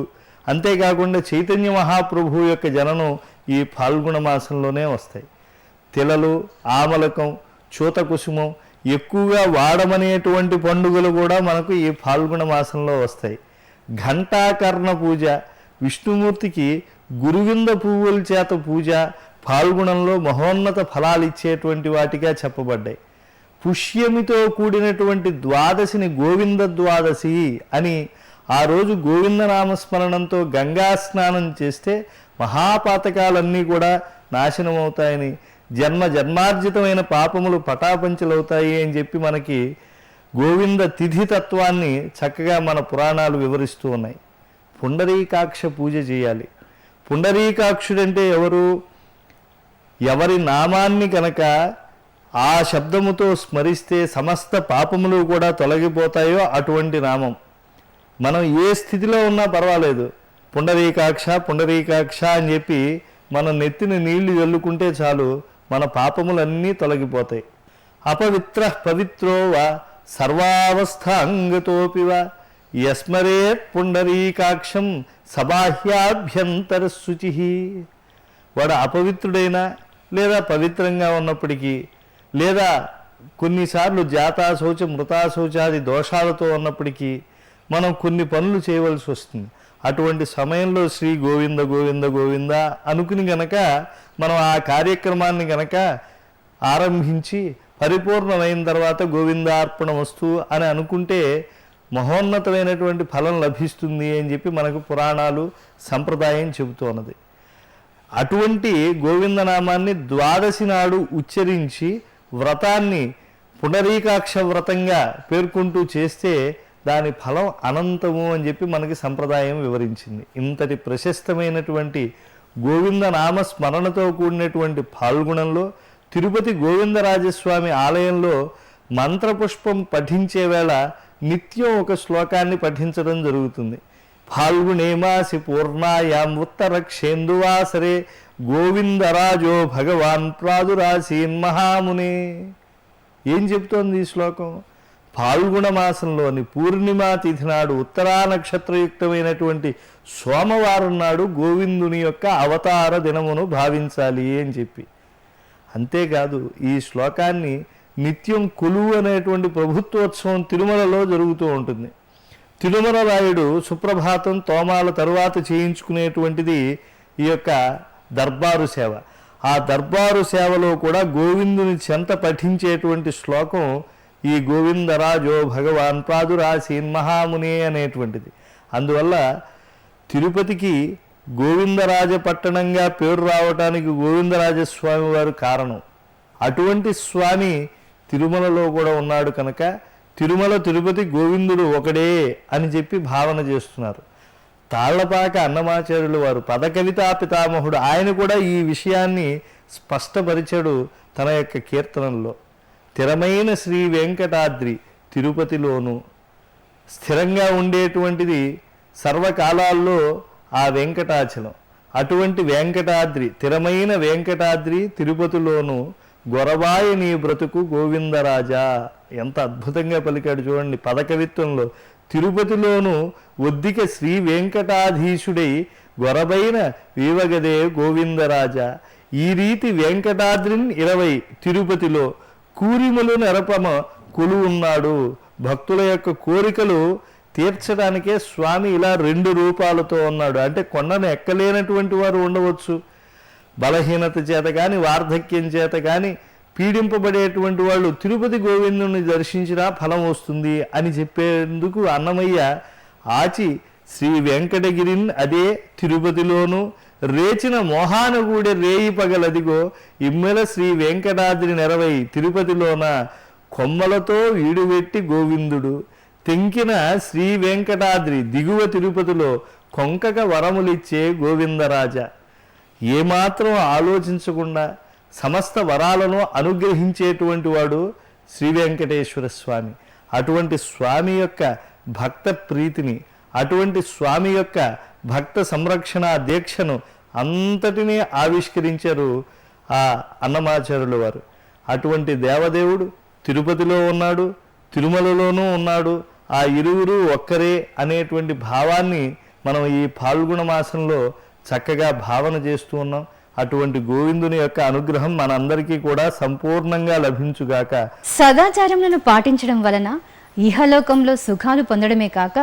అంతేకాకుండా చైతన్య మహాప్రభువు యొక్క జననం ఈ ఫాల్గుణ మాసంలోనే వస్తాయి. తిలలు, ఆమలకం, చూతకుసుమం ఎక్కువగా వాడమనేటువంటి పండుగలు కూడా మనకు ఈ ఫాల్గుణ మాసంలో వస్తాయి. ఘంటాకర్ణ పూజ, విష్ణుమూర్తికి గురువింద పువ్వుల చేత పూజ ఫాల్గుణంలో మహోన్నత ఫలాలు ఇచ్చేటువంటి వాటిగా చెప్పబడ్డాయి. పుష్యమితో కూడినటువంటి ద్వాదశిని గోవింద ద్వాదశి అని, ఆ రోజు గోవింద నామస్మరణంతో గంగా స్నానం చేస్తే మహాపాతకాలన్నీ కూడా నాశనం అవుతాయని, జన్మార్జితమైన పాపములు పటాపంచలవుతాయి అని చెప్పి మనకి గోవింద తిథి తత్వాన్ని చక్కగా మన పురాణాలు వివరిస్తూ ఉన్నాయి. పుండరీకాక్ష పూజ చేయాలి. పుండరీకాక్షుడంటే ఎవరు? ఎవరి నామాన్ని కనుక ఆ శబ్దముతో స్మరిస్తే సమస్త పాపములు కూడా తొలగిపోతాయో అటువంటి నామం. మనం ఏ స్థితిలో ఉన్నా పర్వాలేదు, పుండరీకాక్ష పుండరీకాక్ష అని చెప్పి మనం నెత్తిన నీళ్లు చల్లుకుంటే చాలు, మన పాపములన్నీ తొలగిపోతాయి. అపవిత్ర పవిత్రోవ సర్వావస్థాంగతోపివ యస్మరే పుండరీకాక్షం సబాహ్యాభ్యంతర శుచి. వాడు అపవిత్రుడైనా లేదా పవిత్రంగా ఉన్నప్పటికీ, లేదా కొన్నిసార్లు జాతాశౌచ మృతాశౌచాది దోషాలతో ఉన్నప్పటికీ మనం కొన్ని పనులు చేయవలసి వస్తుంది. అటువంటి సమయంలో శ్రీ గోవింద గోవింద గోవింద అనుకుని గనక మనం ఆ కార్యక్రమాన్ని గనక ఆరంభించి పరిపూర్ణమైన తర్వాత గోవిందార్పణ వస్తు అని అనుకుంటే మహోన్నతమైనటువంటి ఫలం లభిస్తుంది అని చెప్పి మనకు పురాణాలు సంప్రదాయం చెబుతూ ఉన్నది. అటువంటి గోవిందనామాన్ని ద్వాదశి నాడు ఉచ్చరించి వ్రతాన్ని పునరీకాక్ష వ్రతంగా పేర్కొంటూ చేస్తే దాని ఫలం అనంతము అని చెప్పి మనకి సంప్రదాయం వివరించింది. ఇంతటి ప్రశస్తమైనటువంటి గోవింద నామ స్మరణతో కూడినటువంటి ఫాల్గుణంలో తిరుపతి గోవిందరాజస్వామి ఆలయంలో మంత్రపుష్పం పఠించే వేళ నిత్యం ఒక శ్లోకాన్ని పఠించడం జరుగుతుంది. ఫాల్గుణేమాసి పూర్ణాయాం ఉత్తరక్షేందువాసరే గోవిందరాజో భగవాన్ ప్రాదురాసీన్ మహామునే. ఏం చెప్తోంది ఈ శ్లోకం? ఫాల్గుణ మాసంలోని పూర్ణిమా తిథి నాడు ఉత్తరా నక్షత్రయుక్తమైనటువంటి సోమవారం నాడు గోవిందుని యొక్క అవతార దినమును భావించాలి అని చెప్పి. అంతేకాదు ఈ శ్లోకాన్ని నిత్యం కొలువు అనేటువంటి ప్రభుత్వోత్సవం తిరుమలలో జరుగుతూ ఉంటుంది. తిరుమల రాయుడు సుప్రభాతం తోమాల తరువాత చేయించుకునేటువంటిది ఈ యొక్క దర్బారు సేవ. ఆ దర్బారు సేవలో కూడా గోవిందుని చెంత పఠించేటువంటి శ్లోకం ఈ గోవిందరాజో భగవాన్ ప్రాదురాసీన్ మహామునే అనేటువంటిది. అందువల్ల తిరుపతికి గోవిందరాజ పట్టణంగా పేరు రావటానికి గోవిందరాజస్వామి వారు కారణం. అటువంటి స్వామి తిరుమలలో కూడా ఉన్నాడు కనుక తిరుమల తిరుపతి గోవిందుడు ఒకడే అని చెప్పి భావన చేస్తున్నారు. తాళ్లపాక అన్నమాచార్యులు వారు పదకవితా పితామహుడు, ఆయన కూడా ఈ విషయాన్ని స్పష్టపరిచాడు తన యొక్క కీర్తనల్లో. స్థిరమైన శ్రీ వెంకటాద్రి తిరుపతిలోను స్థిరంగా ఉండేటువంటిది సర్వకాలాల్లో ఆ వెంకటాచలం. అటువంటి వెంకటాద్రి, తిరమైన వెంకటాద్రి తిరుపతిలోను గొరబాయ నీ బ్రతుకు గోవిందరాజా. ఎంత అద్భుతంగా పలికాడు చూడండి పదకవిత్వంలో. తిరుపతిలోను ఒద్దిక శ్రీ వెంకటాధీశుడై గొరబైన వీవగదే గోవిందరాజా. ఈ రీతి వెంకటాద్రిని 20 తిరుపతిలో కూరిములు నెరపమ కొలు ఉన్నాడు. భక్తుల యొక్క కోరికలు తీర్చడానికే స్వామి ఇలా 2 రూపాలతో ఉన్నాడు. అంటే కొండను ఎక్కలేనటువంటి వారు ఉండవచ్చు, బలహీనత చేత కానీ వార్ధక్యం చేత కానీ పీడింపబడేటువంటి వాళ్ళు తిరుపతి గోవిందుని దర్శించినా ఫలం వస్తుంది అని చెప్పేందుకు అన్నమయ్య ఆచి శ్రీ వెంకటగిరిన్ అదే తిరుపతిలోను రేచిన మోహానగూడె రేయి పగలదిగో ఇమ్మెల శ్రీ వెంకటాద్రి 20 తిరుపతిలోన కొమ్మలతో వీడువెట్టి గోవిందుడు తెంకిన శ్రీ వెంకటాద్రి దిగువ తిరుపతిలో కొంకక వరములిచ్చే గోవిందరాజ. ఏమాత్రం ఆలోచించకుండా సమస్త వరాలను అనుగ్రహించేటువంటి వాడు శ్రీ వెంకటేశ్వర స్వామి. అటువంటి స్వామి యొక్క భక్త ప్రీతిని, అటువంటి స్వామి యొక్క భక్త సంరక్షణ దీక్షను అంతటినీ ఆవిష్కరించారు ఆ అన్నమాచార్యుల వారు. అటువంటి దేవదేవుడు తిరుపతిలో ఉన్నాడు, తిరుమలలోనూ ఉన్నాడు. ఆ ఇరువురు ఒక్కరే అనేటువంటి భావాన్ని మనం ఈ పాల్గొన మాసంలో చక్కగా భావన చేస్తూ ఉన్నాం. అటువంటి గోవిందుని యొక్క అనుగ్రహం మనందరికీ కూడా సంపూర్ణంగా లభించుగాక. సదాచారములను పాటించడం వలన ఇహలోకంలో సుఖాలు పొందడమే కాక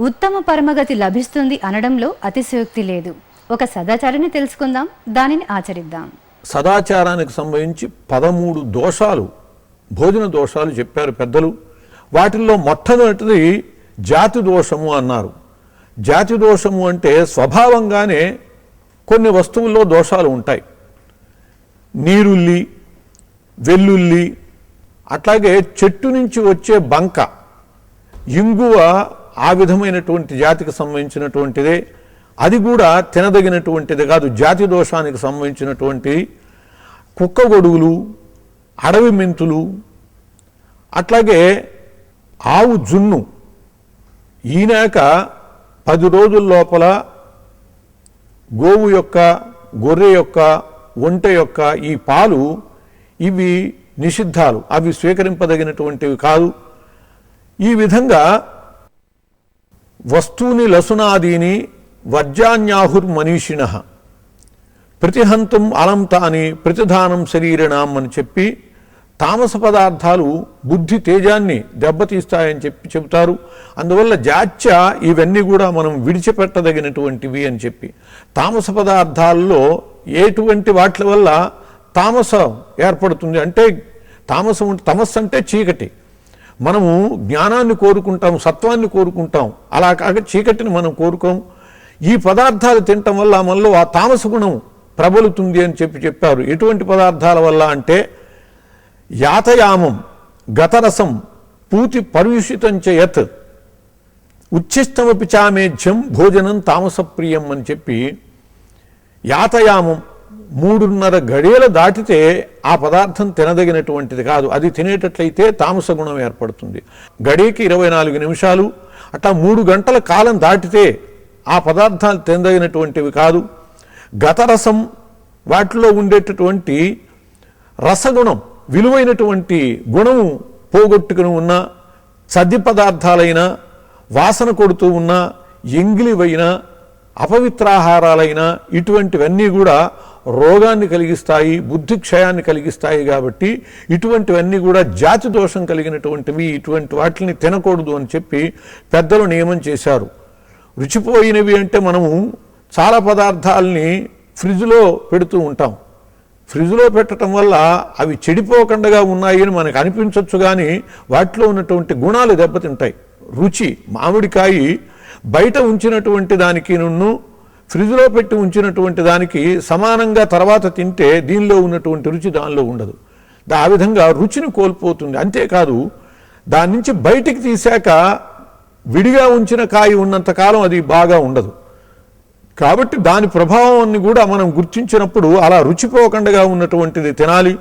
ఉత్తమ పరమగతి లభిస్తుంది అనడంలో అతిశయోక్తి లేదు. ఒక సదాచారాన్ని తెలుసుకుందాం, దానిని ఆచరిద్దాం. సదాచారానికి సంబంధించి 13 దోషాలు, భోజన దోషాలు చెప్పారు పెద్దలు. వాటిల్లో మొట్టమొదటిది జాతి దోషము అన్నారు. జాతి దోషము అంటే స్వభావంగానే కొన్ని వస్తువుల్లో దోషాలు ఉంటాయి. నీరుల్లి, వెల్లుల్లి, అట్లాగే చెట్టు నుంచి వచ్చే బంక, ఇంగువ ఆ విధమైనటువంటి జాతికి సంబంధించినటువంటిదే. అది కూడా తినదగినటువంటిది కాదు, జాతి దోషానికి సంబంధించినటువంటి. కుక్క గొడుగులు, అడవి మెంతులు, అట్లాగే ఆవు జున్ను ఈనాక 10 రోజుల లోపల గోవు యొక్క, గొర్రె యొక్క, ఒంటె యొక్క ఈ పాలు ఇవి నిషిద్ధాలు, అవి స్వీకరింపదగినటువంటివి కాదు. ఈ విధంగా వస్తూని లసునాదీని వర్జాన్యాహుర్మనీషిణ ప్రతిహంతం అలంతాని ప్రతిధానం శరీరణం అని చెప్పి తామస పదార్థాలు బుద్ధి తేజాన్ని దెబ్బతీస్తాయని చెబుతారు. అందువల్ల జాత్య ఇవన్నీ కూడా మనం విడిచిపెట్టదగినటువంటివి అని చెప్పి, తామస పదార్థాల్లో ఎటువంటి వాటి వల్ల తామసం ఏర్పడుతుంది అంటే, తమస్సు అంటే చీకటి. మనము జ్ఞానాన్ని కోరుకుంటాం, సత్వాన్ని కోరుకుంటాం, అలా కాక చీకటిని మనం కోరుకోం. ఈ పదార్థాలు తినటం వల్ల మనలో ఆ తామస గుణం ప్రబలుతుంది అని చెప్పారు. ఎటువంటి పదార్థాల వల్ల అంటే యాతయామం గతరసం పూతి పర్యూషితం చేయత్ ఉచ్ఛిష్టమపి చామేధ్యం భోజనం తామసప్రియం అని చెప్పి, యాతయామం 3:30 గడియలు దాటితే ఆ పదార్థం తినదగినటువంటిది కాదు. అది తినేటట్లయితే తామస గుణం ఏర్పడుతుంది. గడియకి 24 నిమిషాలు, అట్లా 3 గంటల కాలం దాటితే ఆ పదార్థాలు తినదగినటువంటివి కాదు. గతరసం వాటిలో ఉండేటటువంటి రసగుణం, విలువైనటువంటి గుణము పోగొట్టుకుని ఉన్న చద్ది పదార్థాలైనా, వాసన కొడుతూ ఉన్న ఎంగిలివైన అపవిత్రాహారాలైనా ఇటువంటివన్నీ కూడా రోగాన్ని కలిగిస్తాయి, బుద్ధి క్షయాన్ని కలిగిస్తాయి. కాబట్టి ఇటువంటివన్నీ కూడా జాతి దోషం కలిగినటువంటివి, ఇటువంటి వాటిని తినకూడదు అని చెప్పి పెద్దలు నియమం చేశారు. రుచిపోయినవి అంటే మనము చాలా పదార్థాలని ఫ్రిడ్జ్లో పెడుతూ ఉంటాం. ఫ్రిడ్జ్లో పెట్టడం వల్ల అవి చెడిపోకుండా ఉన్నాయి అని మనకు అనిపించవచ్చు, కానీ వాటిలో ఉన్నటువంటి గుణాలు దెబ్బతింటాయి. రుచి, మామిడికాయ బయట ఉంచినటువంటి దానికి ఫ్రిడ్జ్లో పెట్టి ఉంచినటువంటి దానికి సమానంగా తర్వాత తింటే దీనిలో ఉన్నటువంటి రుచి దానిలో ఉండదు. ఆ విధంగా రుచిని కోల్పోతుంది. అంతేకాదు, దాని నుంచి బయటికి తీశాక విడిగా ఉంచిన కాయ ఉన్నంతకాలం అది బాగా ఉండదు. కాబట్టి దాని ప్రభావాన్ని కూడా మనం గుర్తించినప్పుడు అలా రుచిపోకుండా ఉన్నటువంటిది తినాలి.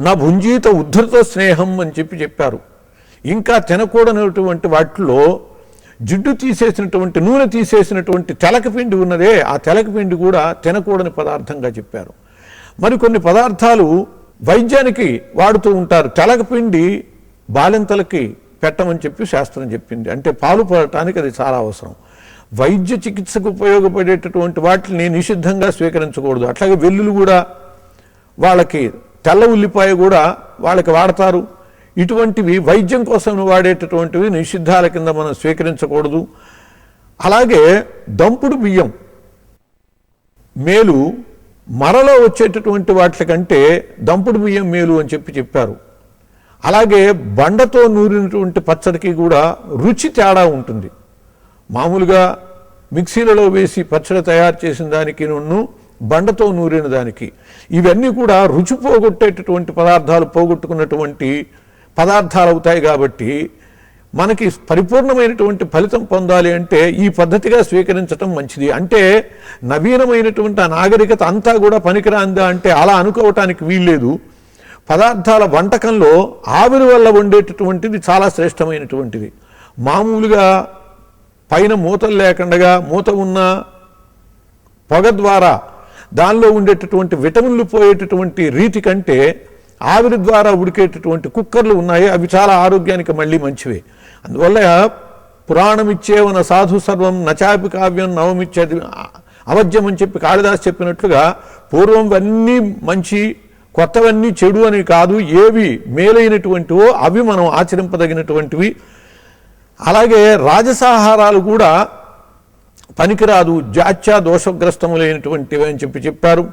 నా భుంజీత ఉద్ధృత స్నేహం అని చెప్పారు. ఇంకా తినకూడనటువంటి వాటిలో జిడ్డు తీసేసినటువంటి నూనె తీసేసినటువంటి తెలకపిండి ఉన్నదే, ఆ తెలకపిండి కూడా తినకూడని పదార్థంగా చెప్పారు. మరికొన్ని పదార్థాలు వైద్యానికి వాడుతూ ఉంటారు. తెలకపిండి బాలింతలకి పెట్టమని చెప్పి శాస్త్రం చెప్పింది. అంటే పాలు పడటానికి అది చాలా అవసరం. వైద్య చికిత్సకు ఉపయోగపడేటటువంటి వాటిని నిషిద్ధంగా స్వీకరించకూడదు. అట్లాగే వెల్లుల్లి కూడా వాళ్ళకి, తెల్ల ఉల్లిపాయ కూడా వాళ్ళకి వాడతారు. ఇటువంటివి వైద్యం కోసం వాడేటటువంటివి నిషిద్ధాల కింద మనం స్వీకరించకూడదు. అలాగే దంపుడు బియ్యం మేలు, మరలో వచ్చేటటువంటి వాటి కంటే దంపుడు బియ్యం మేలు అని చెప్పారు. అలాగే బండతో నూరినటువంటి పచ్చడికి కూడా రుచి తేడా ఉంటుంది. మామూలుగా మిక్సీలలో వేసి పచ్చడి తయారు చేసిన దానికి బండతో నూరిన దానికి, ఇవన్నీ కూడా రుచి పోగొట్టేటటువంటి పదార్థాలు, పోగొట్టుకున్నటువంటి పదార్థాలు అవుతాయి. కాబట్టి మనకి పరిపూర్ణమైనటువంటి ఫలితం పొందాలి అంటే ఈ పద్ధతిగా స్వీకరించడం మంచిది. అంటే నవీనమైనటువంటి ఆ నాగరికత అంతా కూడా పనికిరాందా అంటే అలా అనుకోవటానికి వీల్లేదు. పదార్థాల వంటకంలో ఆవిరి వల్ల వండేటటువంటిది చాలా శ్రేష్టమైనటువంటిది. మామూలుగా పైన మూతలు లేకుండా మూత ఉన్న పొగ ద్వారా దానిలో ఉండేటటువంటి విటమిన్లు పోయేటటువంటి రీతి కంటే ఆవిరి ద్వారా ఉడికేటటువంటి కుక్కర్లు ఉన్నాయి, అవి చాలా ఆరోగ్యానికి మళ్ళీ మంచివే. అందువల్ల పురాణమిచ్చేవన సాధు సర్వం నచాపి కావ్యం నవమిచ్చేది అవధ్యం అని చెప్పి కాళిదాస్ చెప్పినట్లుగా పూర్వం అన్నీ మంచి, కొత్తవన్నీ చెడు అని కాదు, ఏవి మేలైనటువంటివో అవి మనం ఆచరింపదగినటువంటివి. అలాగే రాజసాహారాలు కూడా పనికిరాదు, జాత్యా దోషగ్రస్తములైనటువంటివి అని చెప్పారు.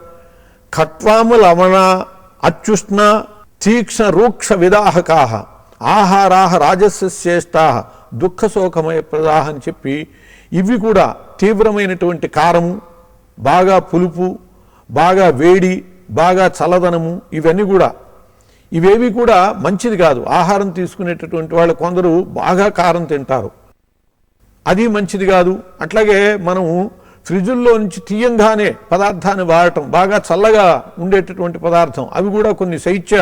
ఖట్వామ లవణ అత్యుష్ణ తీక్ష్ణ రూక్ష విదాహకాహ ఆహారాహ రాజస్య శ్రేష్టాహ దుఃఖ శోకమయ ప్రదాహ అని చెప్పి, ఇవి కూడా తీవ్రమైనటువంటి కారము, బాగా పులుపు, బాగా వేడి, బాగా చల్లదనము, ఇవేవి కూడా మంచిది కాదు. ఆహారం తీసుకునేటటువంటి వాళ్ళు కొందరు బాగా కారం తింటారు, అది మంచిది కాదు. అట్లాగే మనము ఫ్రిడ్జుల్లో నుంచి తీయంగానే పదార్థాన్ని వాడటం, బాగా చల్లగా ఉండేటటువంటి పదార్థం, అవి కూడా కొన్ని శైత్య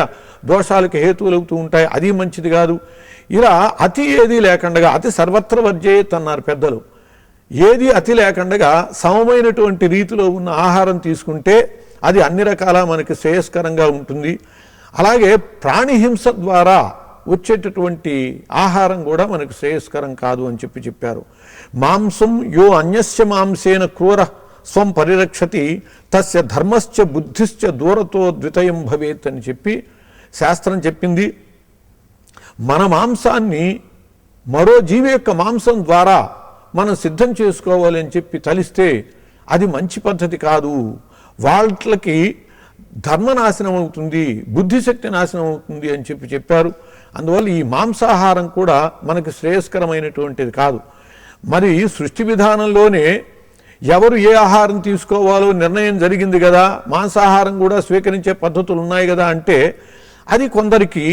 దోషాలకు హేతువులవుతూ ఉంటాయి, అది మంచిది కాదు. ఇలా అతి ఏది లేకుండా, అతి సర్వత్ర వర్జేత్ అన్నారు పెద్దలు. ఏది అతి లేకుండా సమమైనటువంటి రీతిలో ఉన్న ఆహారం తీసుకుంటే అది అన్ని రకాల మనకి శ్రేయస్కరంగా ఉంటుంది. అలాగే ప్రాణిహింస ద్వారా వచ్చేటటువంటి ఆహారం కూడా మనకు శ్రేయస్కరం కాదు అని చెప్పారు. మాంసం యో అన్యస్య మాంసేన క్రూర స్వం పరిరక్షతి తస్య ధర్మశ్చ బుద్ధిశ్చ దూరతో ద్వితయం భవేత్ అని చెప్పి శాస్త్రం చెప్పింది. మన మాంసాన్ని మరో జీవి యొక్క మాంసం ద్వారా మనం సిద్ధం చేసుకోవాలి అని చెప్పి తలిస్తే అది మంచి పద్ధతి కాదు. వాళ్ళకి ధర్మనాశనం అవుతుంది, బుద్ధిశక్తి నాశనం అవుతుంది అని చెప్పారు. అందువల్ల ఈ మాంసాహారం కూడా మనకు శ్రేయస్కరమైనటువంటిది కాదు. మరి సృష్టి విధానంలోనే ఎవరు ఏ ఆహారం తీసుకోవాలో నిర్ణయం జరిగింది కదా, మాంసాహారం కూడా స్వీకరించే పద్ధతులు ఉన్నాయి కదా అంటే అది కొందరికి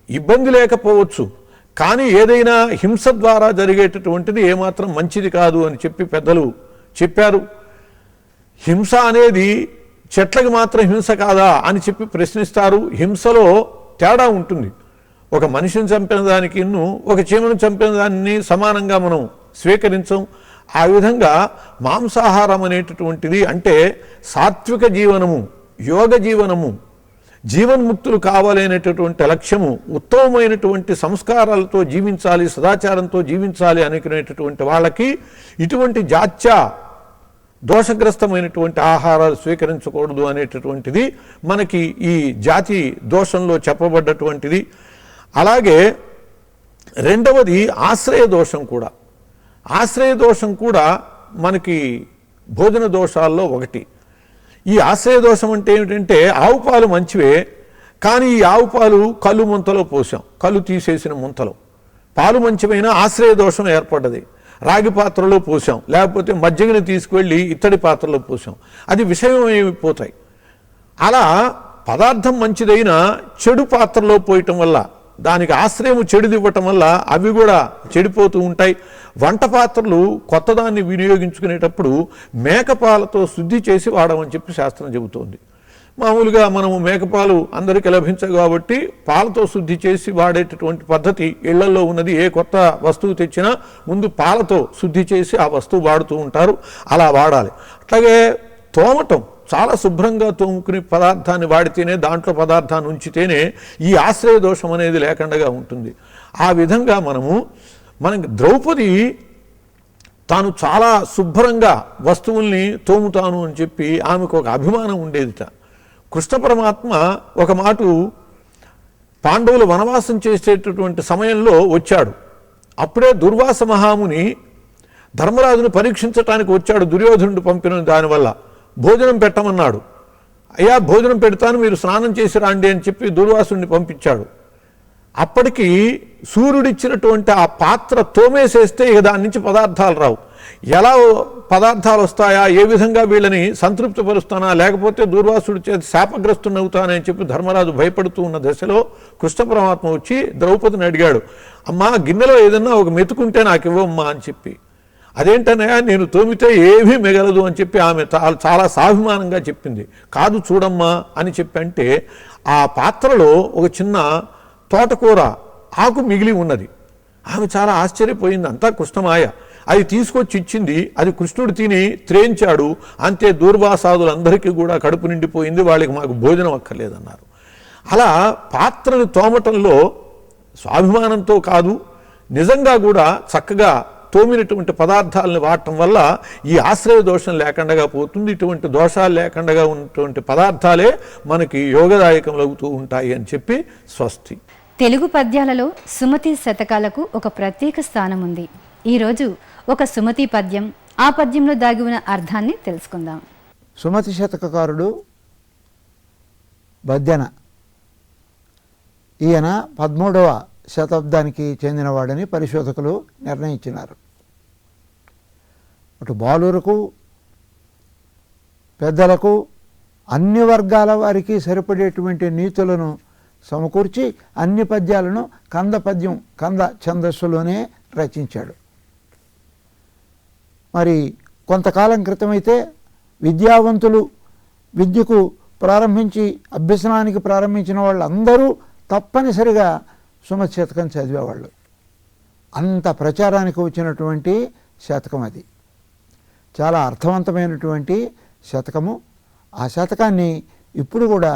ఇబ్బంది లేకపోవచ్చు, కానీ ఏదైనా హింస ద్వారా జరిగేటటువంటిది ఏమాత్రం మంచిది కాదు అని పెద్దలు చెప్పారు. హింస అనేది చెట్లకు మాత్రం హింస కాదా అని ప్రశ్నిస్తారు. హింసలో తేడా ఉంటుంది. ఒక మనిషిని చంపిన దానికి ఒక చీమను చంపిన దాన్ని సమానంగా మనం స్వీకరించం. ఆ విధంగా మాంసాహారం అనేటటువంటిది అంటే సాత్విక జీవనము, యోగ జీవనము, జీవన్ముక్తులు కావాలనేటటువంటి లక్ష్యము, ఉత్తమమైనటువంటి సంస్కారాలతో జీవించాలి, సదాచారంతో జీవించాలి అనుకునేటటువంటి వాళ్ళకి ఇటువంటి జాత్య దోషగ్రస్తమైనటువంటి ఆహారాలు స్వీకరించకూడదు అనేటటువంటిది మనకి ఈ జాతి దోషంలో చెప్పబడ్డటువంటిది. అలాగే రెండవది ఆశ్రయ దోషం కూడా. ఆశ్రయ దోషం కూడా మనకి భోజన దోషాల్లో ఒకటి. ఈ ఆశ్రయ దోషం అంటే ఏమిటంటే ఆవు పాలు మంచివే, కానీ ఈ ఆవు పాలు కళ్ళు ముంతలో పోసాం, కళ్ళు తీసేసిన ముంతలో పాలు మంచివైనా ఆశ్రయ దోషం ఏర్పడ్డది. రాగి పాత్రలో పోసాం, లేకపోతే మజ్జిగని తీసుకువెళ్ళి ఇత్తడి పాత్రలో పోసాం, అది విషయమైపోతాయి. అలా పదార్థం మంచిదైనా చెడు పాత్రలో పోయటం వల్ల, దానికి ఆశ్రయం చెడుదివ్వటం వల్ల అవి కూడా చెడిపోతూ ఉంటాయి. వంట పాత్రలు కొత్తదాన్ని వినియోగించుకునేటప్పుడు మేకపాలతో శుద్ధి చేసి వాడమని శాస్త్రం చెబుతోంది. మామూలుగా మనము మేకపాలు అందరికీ లభించవు కాబట్టి పాలతో శుద్ధి చేసి వాడేటటువంటి పద్ధతి ఇళ్లలో ఉన్నది. ఏ కొత్త వస్తువు తెచ్చినా ముందు పాలతో శుద్ధి చేసి ఆ వస్తువు వాడుతూ ఉంటారు, అలా వాడాలి. అట్లాగే తోమటం, చాలా శుభ్రంగా తోముకుని పదార్థాన్ని వాడితేనే, దాంట్లో పదార్థాన్ని ఉంచితేనే ఈ ఆశ్రయ దోషం అనేది లేకుండా ఉంటుంది. ఆ విధంగా మనకి ద్రౌపది తాను చాలా శుభ్రంగా వస్తువుల్ని తోముతాను అని చెప్పి ఆమెకు ఒక అభిమానం ఉండేదిట. కృష్ణ పరమాత్మ ఒక మాట పాండవులు వనవాసం చేసేటటువంటి సమయంలో వచ్చాడు. అప్పుడే దుర్వాస మహాముని ధర్మరాజును పరీక్షించటానికి వచ్చాడు. దుర్యోధనుడు పంపిన దానివల్ల భోజనం పెట్టమన్నాడు. అయ్యా భోజనం పెడతాను, మీరు స్నానం చేసి రాండి అని చెప్పి దుర్వాసుడిని పంపించాడు. అప్పటికి సూర్యుడిచ్చినటువంటి ఆ పాత్ర తోమేసేస్తే ఇక దాని నుంచి పదార్థాలు రావు. ఎలా పదార్థాలు వస్తాయా, ఏ విధంగా వీళ్ళని సంతృప్తిపరుస్తానా, లేకపోతే దూర్వాసుడి చేతి శాపగ్రస్తునవుతానని చెప్పి ధర్మరాజు భయపడుతూ ఉన్న దశలో కృష్ణ పరమాత్మ వచ్చి ద్రౌపదిని అడిగాడు, అమ్మా గిన్నెలో ఏదన్నా ఒక మెతుకుంటే నాకు ఇవ్వమ్మా అని చెప్పి. అదేంటనయా, నేను తోమితే ఏమీ మిగలదు అని చెప్పి ఆమె చాలా సాభిమానంగా చెప్పింది. కాదు చూడమ్మా అని చెప్పి అంటే ఆ పాత్రలో ఒక చిన్న తోటకూర ఆకు మిగిలి ఉన్నది. ఆమె చాలా ఆశ్చర్యపోయింది. అంతా కృష్ణమాయ. అది తీసుకొచ్చి ఇచ్చింది. అది కృష్ణుడు తిని త్రేయించాడు. అంతే దూర్వాసాదులందరికీ కూడా కడుపు నిండిపోయింది. వాళ్ళకి మాకు భోజనం అక్కర్లేదన్నారు. అలా పాత్రను తోమటంలో స్వాభిమానంతో కాదు, నిజంగా కూడా చక్కగా తోమినటువంటి పదార్థాలను వాడటం వల్ల ఈ ఆశ్రయ దోషం లేకుండా పోతుంది. ఇటువంటి దోషాలు లేకుండా ఉన్నటువంటి పదార్థాలే మనకి యోగదాయకములవుతూ ఉంటాయి అని చెప్పి స్వస్తి. తెలుగు పద్యాలలో సుమతి శతకాలకు ఒక ప్రత్యేక స్థానం ఉంది. ఈరోజు ఒక సుమతి పద్యం, ఆ పద్యంలో దాగి ఉన్న అర్థాన్ని తెలుసుకుందాం. సుమతి శతకకారుడు బద్దెన. ఈయన 13వ శతాబ్దానికి చెందినవాడని పరిశోధకులు నిర్ణయించినారు. అటు బాలురకు పెద్దలకు అన్ని వర్గాల వారికి సరిపడేటువంటి నీతులను సమకూర్చి అన్ని పద్యాలను కంద ఛందస్సులోనే రచించాడు. మరి కొంతకాలం క్రితమైతే విద్యావంతులు విద్యకు ప్రారంభించి అభ్యసనానికి ప్రారంభించిన వాళ్ళందరూ తప్పనిసరిగా సుమతి శతకం చదివేవాళ్ళు. అంత ప్రచారానికి వచ్చినటువంటి శతకం అది. చాలా అర్థవంతమైనటువంటి శతకము. ఆ శతకాన్ని ఇప్పుడు కూడా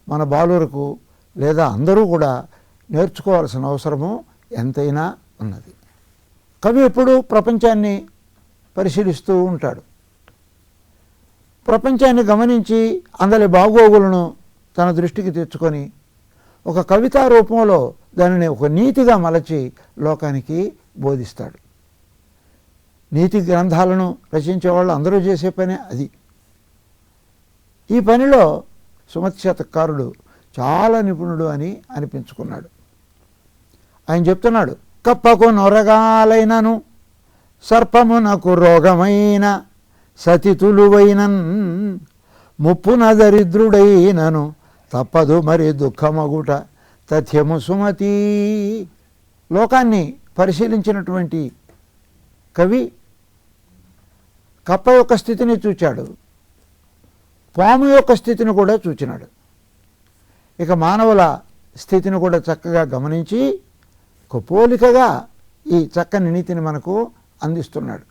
మన బాలురకు లేదా అందరూ కూడా నేర్చుకోవాల్సిన అవసరము ఎంతైనా ఉన్నది. కవి ఎప్పుడు ప్రపంచాన్ని పరిశీలిస్తూ ఉంటాడు. ప్రపంచాన్ని గమనించి అందరి బాగోగులను తన దృష్టికి తెచ్చుకొని ఒక కవితా రూపంలో దానిని ఒక నీతిగా మలచి లోకానికి బోధిస్తాడు. నీతి గ్రంథాలను రచించే వాళ్ళు అందరూ చేసే పనే అది. ఈ పనిలో సుమతి శతకారుడు చాలా నిపుణుడు అని అనిపించుకున్నాడు. ఆయన చెప్తున్నాడు, కప్పకు నొరగాలైనను సర్పమునకు రోగమైన సతితులువైనన్ ముప్పున దరిద్రుడైనను తప్పదు మరి దుఃఖమగుట తథ్యము సుమతి. లోకాన్ని పరిశీలించినటువంటి కవి కప్ప యొక్క స్థితిని చూచాడు, పాము యొక్క స్థితిని కూడా చూచినాడు. ఇక మానవుల స్థితిని కూడా చక్కగా గమనించి ఒక పోలికగా ఈ చక్కని నీతిని మనకు అందిస్తున్నాడు.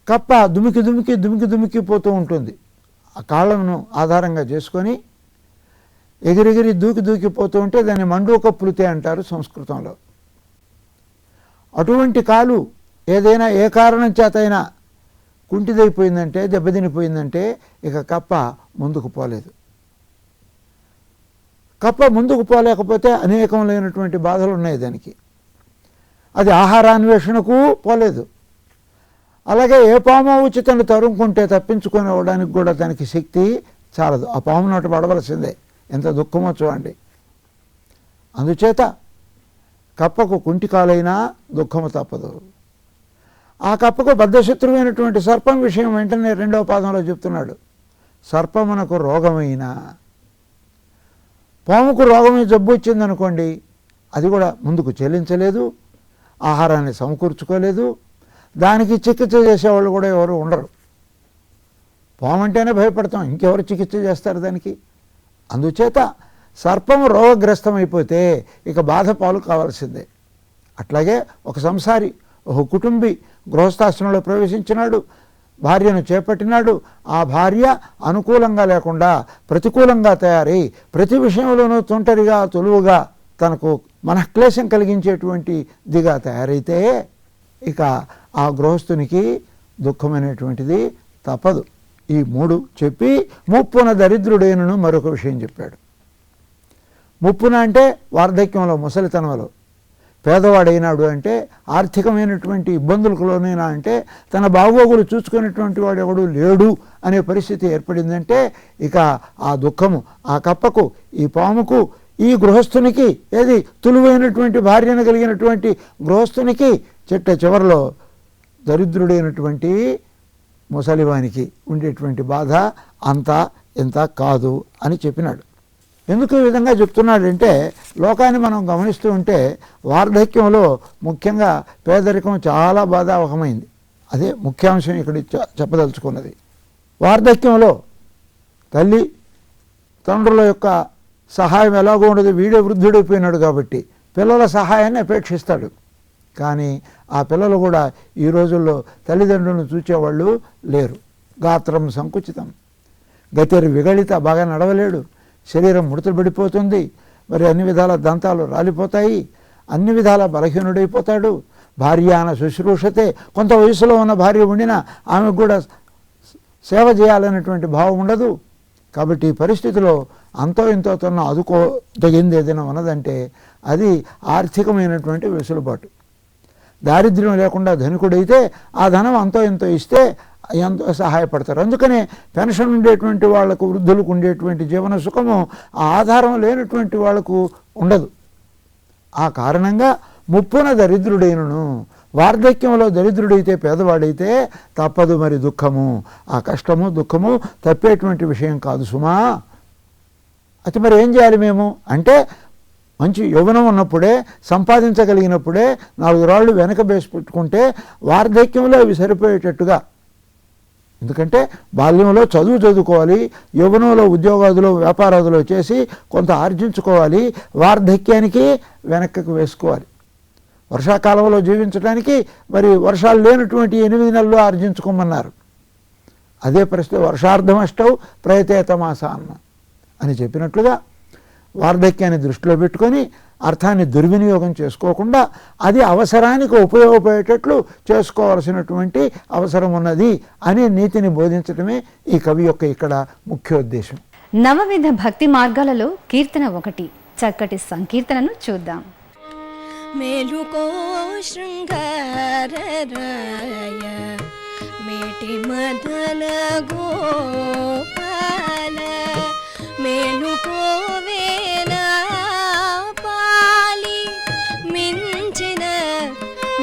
కప్ప దుమికి పోతూ ఉంటుంది. ఆ కాళ్ళను ఆధారంగా చేసుకొని ఎగిరెగిరి దూకిపోతూ ఉంటే దాన్ని మండూక పులితే అంటారు సంస్కృతంలో. అటువంటి కాలు ఏదైనా ఏ కారణం చేతైనా కుంటిదైపోయిందంటే, దెబ్బతినిపోయిందంటే ఇక కప్ప ముందుకు పోలేదు. కప్ప ముందుకు పోలేకపోతే అనేకములైనటువంటి బాధలు ఉన్నాయి దానికి. అది ఆహారాన్వేషణకు పోలేదు. అలాగే ఏ పాము వచ్చి తను తరుముకుంటే తప్పించుకొని అవ్వడానికి కూడా దానికి శక్తి చాలదు. ఆ పాము నోట పడవలసిందే. ఎంత దుఃఖమో చూడండి. అందుచేత కప్పకు కుంటికాలైనా దుఃఖము తప్పదు. ఆ కప్పకు బద్ధశత్రువైనటువంటి సర్పం విషయం వెంటనే 2వ పాదంలో చెప్తున్నాడు. సర్పమునకు రోగమైన, పాముకు రోగమే జబ్బు వచ్చిందనుకోండి, అది కూడా ముందుకు చెల్లించలేదు, ఆహారాన్ని సమకూర్చుకోలేదు, దానికి చికిత్స చేసేవాళ్ళు కూడా ఎవరు ఉండరు. పామంటేనే భయపడతాం, ఇంకెవరు చికిత్స చేస్తారు దానికి? అందుచేత సర్పము రోగగ్రస్తమైపోతే ఇక బాధ పాలు కావాల్సిందే. అట్లాగే ఒక సంసారి, ఒక కుటుంబి గృహస్థాశ్రమంలో ప్రవేశించినాడు, భార్యను చేపట్టినాడు. ఆ భార్య అనుకూలంగా లేకుండా ప్రతికూలంగా తయారై ప్రతి విషయంలోనూ తుంటరిగా తొలువుగా తనకు మనఃక్లేశం కలిగించేటువంటిదిగా తయారైతే ఇక ఆ గృహస్థునికి దుఃఖమైనటువంటిది తప్పదు. ఈ 3 చెప్పి ముప్పున దరిద్రుడైనను మరొక విషయం చెప్పాడు. ముప్పున అంటే వార్ధక్యంలో, ముసలితనంలో. పేదవాడైనాడు అంటే ఆర్థికమైనటువంటి ఇబ్బందులలోనైనా అంటే తన బాగోగులు చూసుకునేటువంటి వాడు ఎవడు లేడు అనే పరిస్థితి ఏర్పడిందంటే ఇక ఆ దుఃఖము ఆ కప్పకు, ఈ పాముకు, ఈ గృహస్థునికి, ఏది తులువైనటువంటి భార్యను కలిగినటువంటి గృహస్థునికి చిట్ట చివరిలో దరిద్రుడైనటువంటి ముసలివానికి ఉండేటువంటి బాధ అంతా ఇంత కాదు అని చెప్పినాడు. ఎందుకు ఈ విధంగా చెప్తున్నాడంటే లోకాన్ని మనం గమనిస్తూ ఉంటే వార్ధక్యంలో ముఖ్యంగా పేదరికం చాలా బాధావహమైంది. అదే ముఖ్యాంశం ఇక్కడ చెప్పదలుచుకున్నది. వార్ధక్యంలో తల్లి తండ్రుల యొక్క సహాయం ఎలాగో ఉండదు, వీడే వృద్ధుడైపోయినాడు కాబట్టి పిల్లల సహాయాన్ని అపేక్షిస్తాడు. కానీ ఆ పిల్లలు కూడా ఈ రోజుల్లో తల్లిదండ్రులను చూచేవాళ్ళు లేరు. గాత్రం సంకుచితం, గతిరి విగళిత, బాగా నడవలేడు, శరీరం ముడతలు పడిపోతుంది, మరి అన్ని విధాల దంతాలు రాలిపోతాయి, అన్ని విధాల బలహీనుడైపోతాడు. భార్య అన శుశ్రూషతే, కొంత వయసులో ఉన్న భార్య ఉండినా ఆమెకు కూడా సేవ చేయాలనేటువంటి భావం ఉండదు. కాబట్టి ఈ పరిస్థితిలో అంతో ఇంతో తన ఆదుకోదగింది ఏదైనా ఉన్నదంటే అది ఆర్థికమైనటువంటి వెసులుబాటు. దారిద్ర్యం లేకుండా ధనికుడైతే ఆ ధనం అంతో ఎంతో ఇస్తే ఎంతో సహాయపడతారు. అందుకనే పెన్షన్ ఉండేటువంటి వాళ్లకు, వృద్ధులకు ఉండేటువంటి జీవన సుఖము ఆ ఆధారం లేనటువంటి వాళ్లకు ఉండదు. ఆ కారణంగా ముప్పున దరిద్రుడైనను, వార్ధక్యంలో దరిద్రుడైతే, పేదవాడైతే తప్పదు మరి దుఃఖము. ఆ కష్టము దుఃఖము తప్పేటువంటి విషయం కాదు సుమా. అయితే మరి ఏం చేయాలి మేము అంటే, మంచి యవ్వనం ఉన్నప్పుడే, సంపాదించగలిగినప్పుడే 4 రాళ్ళు వెనక వేసి పెట్టుకుంటే వార్ధక్యంలో అవి సరిపోయేటట్టుగా. ఎందుకంటే బాల్యంలో చదువుకోవాలి, యవ్వనంలో ఉద్యోగాదులు వ్యాపారాదులు చేసి కొంత ఆర్జించుకోవాలి, వార్ధక్యానికి వెనక్కి వేసుకోవాలి. వర్షాకాలంలో జీవించడానికి మరి వర్షాలు లేనటువంటి 8 నెలలు ఆర్జించుకోమన్నారు. అదే పరిస్థితి వర్షార్థమష్టౌ ప్రయతేతమాసాన్న అని చెప్పినట్లుగా వార్ధక్యాన్ని దృష్టిలో పెట్టుకొని అర్థాన్ని దుర్వినియోగం చేసుకోకుండా అది అవసరానికి ఉపయోగపడేటట్లు చేసుకోవాల్సినటువంటి అవసరం ఉన్నది అనే నీతిని బోధించడమే ఈ కవి యొక్క ఇక్కడ ముఖ్యోద్దేశం. నవవిధ భక్తి మార్గాలలో కీర్తన 1, చక్కటి సంకీర్తనను చూద్దాం. మేలుకో శృంగారరాయ మేటి మదన గోపాల మేలుకోవేనా పాలి మించిన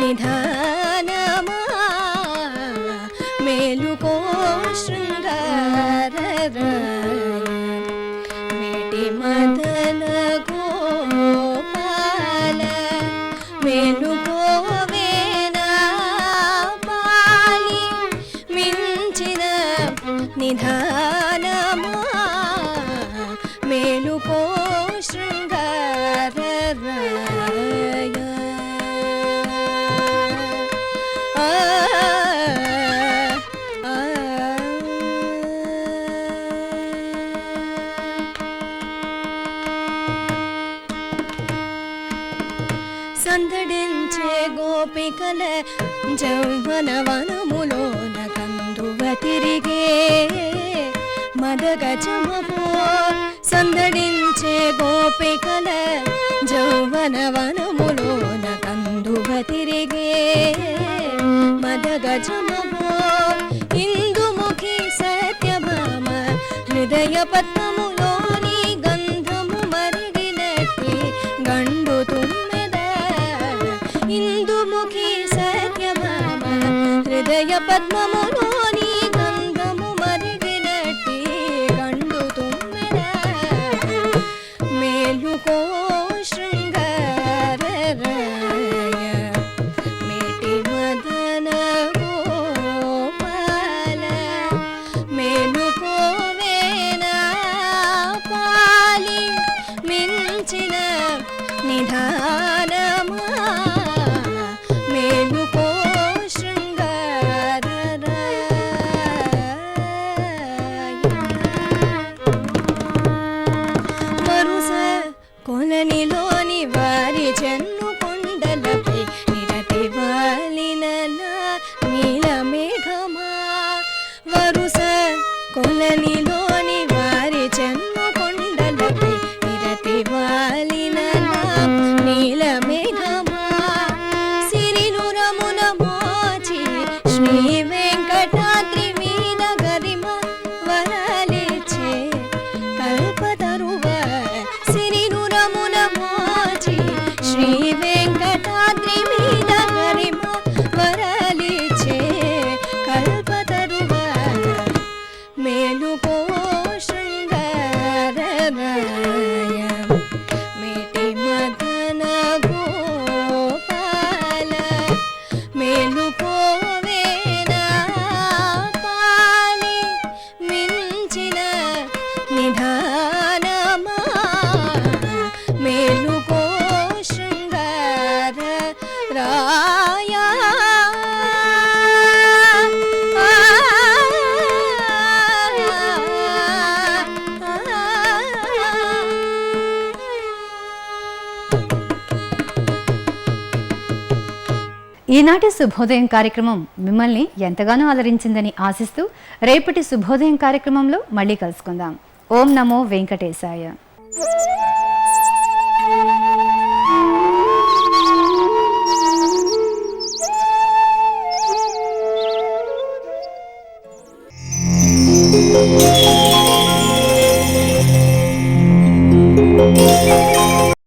నిధానమా మేలుకో శృంగారరాయ మేటి మదన గోపాల మేలుకోవేనా పాలి మించిన నిధానమా మేలుకో శృంగారరాయ. సందడించే గోపికల జౌవన వనములోన కందువ తిరిగే మదగజమపో సందడించే గోపికల జౌవన వనములోన కందువ తిరిగే మదగజమపో ఇందుముఖి సత్యభామ హృదయ పద్మములోని గంధము మరిగినట్టి గండు తుమ్మెద ఇందుముఖి సత్యభామ హృదయ పద్మములోని గంధము మరిగినట్టి గండు తుమ్మెద మేలుకో శృంగారరాయ మేటి మదన గోపాల మేలు కొలనిలోని వారి చెన్ను కొండలపై నిరతి వాలిన నీల మేఘమా సిరినురమున మోచి శ్రీ వెంకటాద్రి మీద గరిమ వరలిచే కల్పతరువ సిరినురమున మోచి శ్రీ వెంకటాద్రి మీద గరిమ వరలిచే కల్పతరువ మేలుకో శృంగారరాయ మేటి మదన గోపాల మేలుకోవేనా పాలి మించిన నిధానమా మేలుకో శృంగార రాయ ఈనాటి శుభోదయం కార్యక్రమం మిమ్మల్ని ఎంతగానో అలరించిందని ఆశిస్తూ రేపటి శుభోదయం కార్యక్రమంలో మళ్ళీ కలుసుకుందాం. ఓం నమో వెంకటేశాయ. Thank you.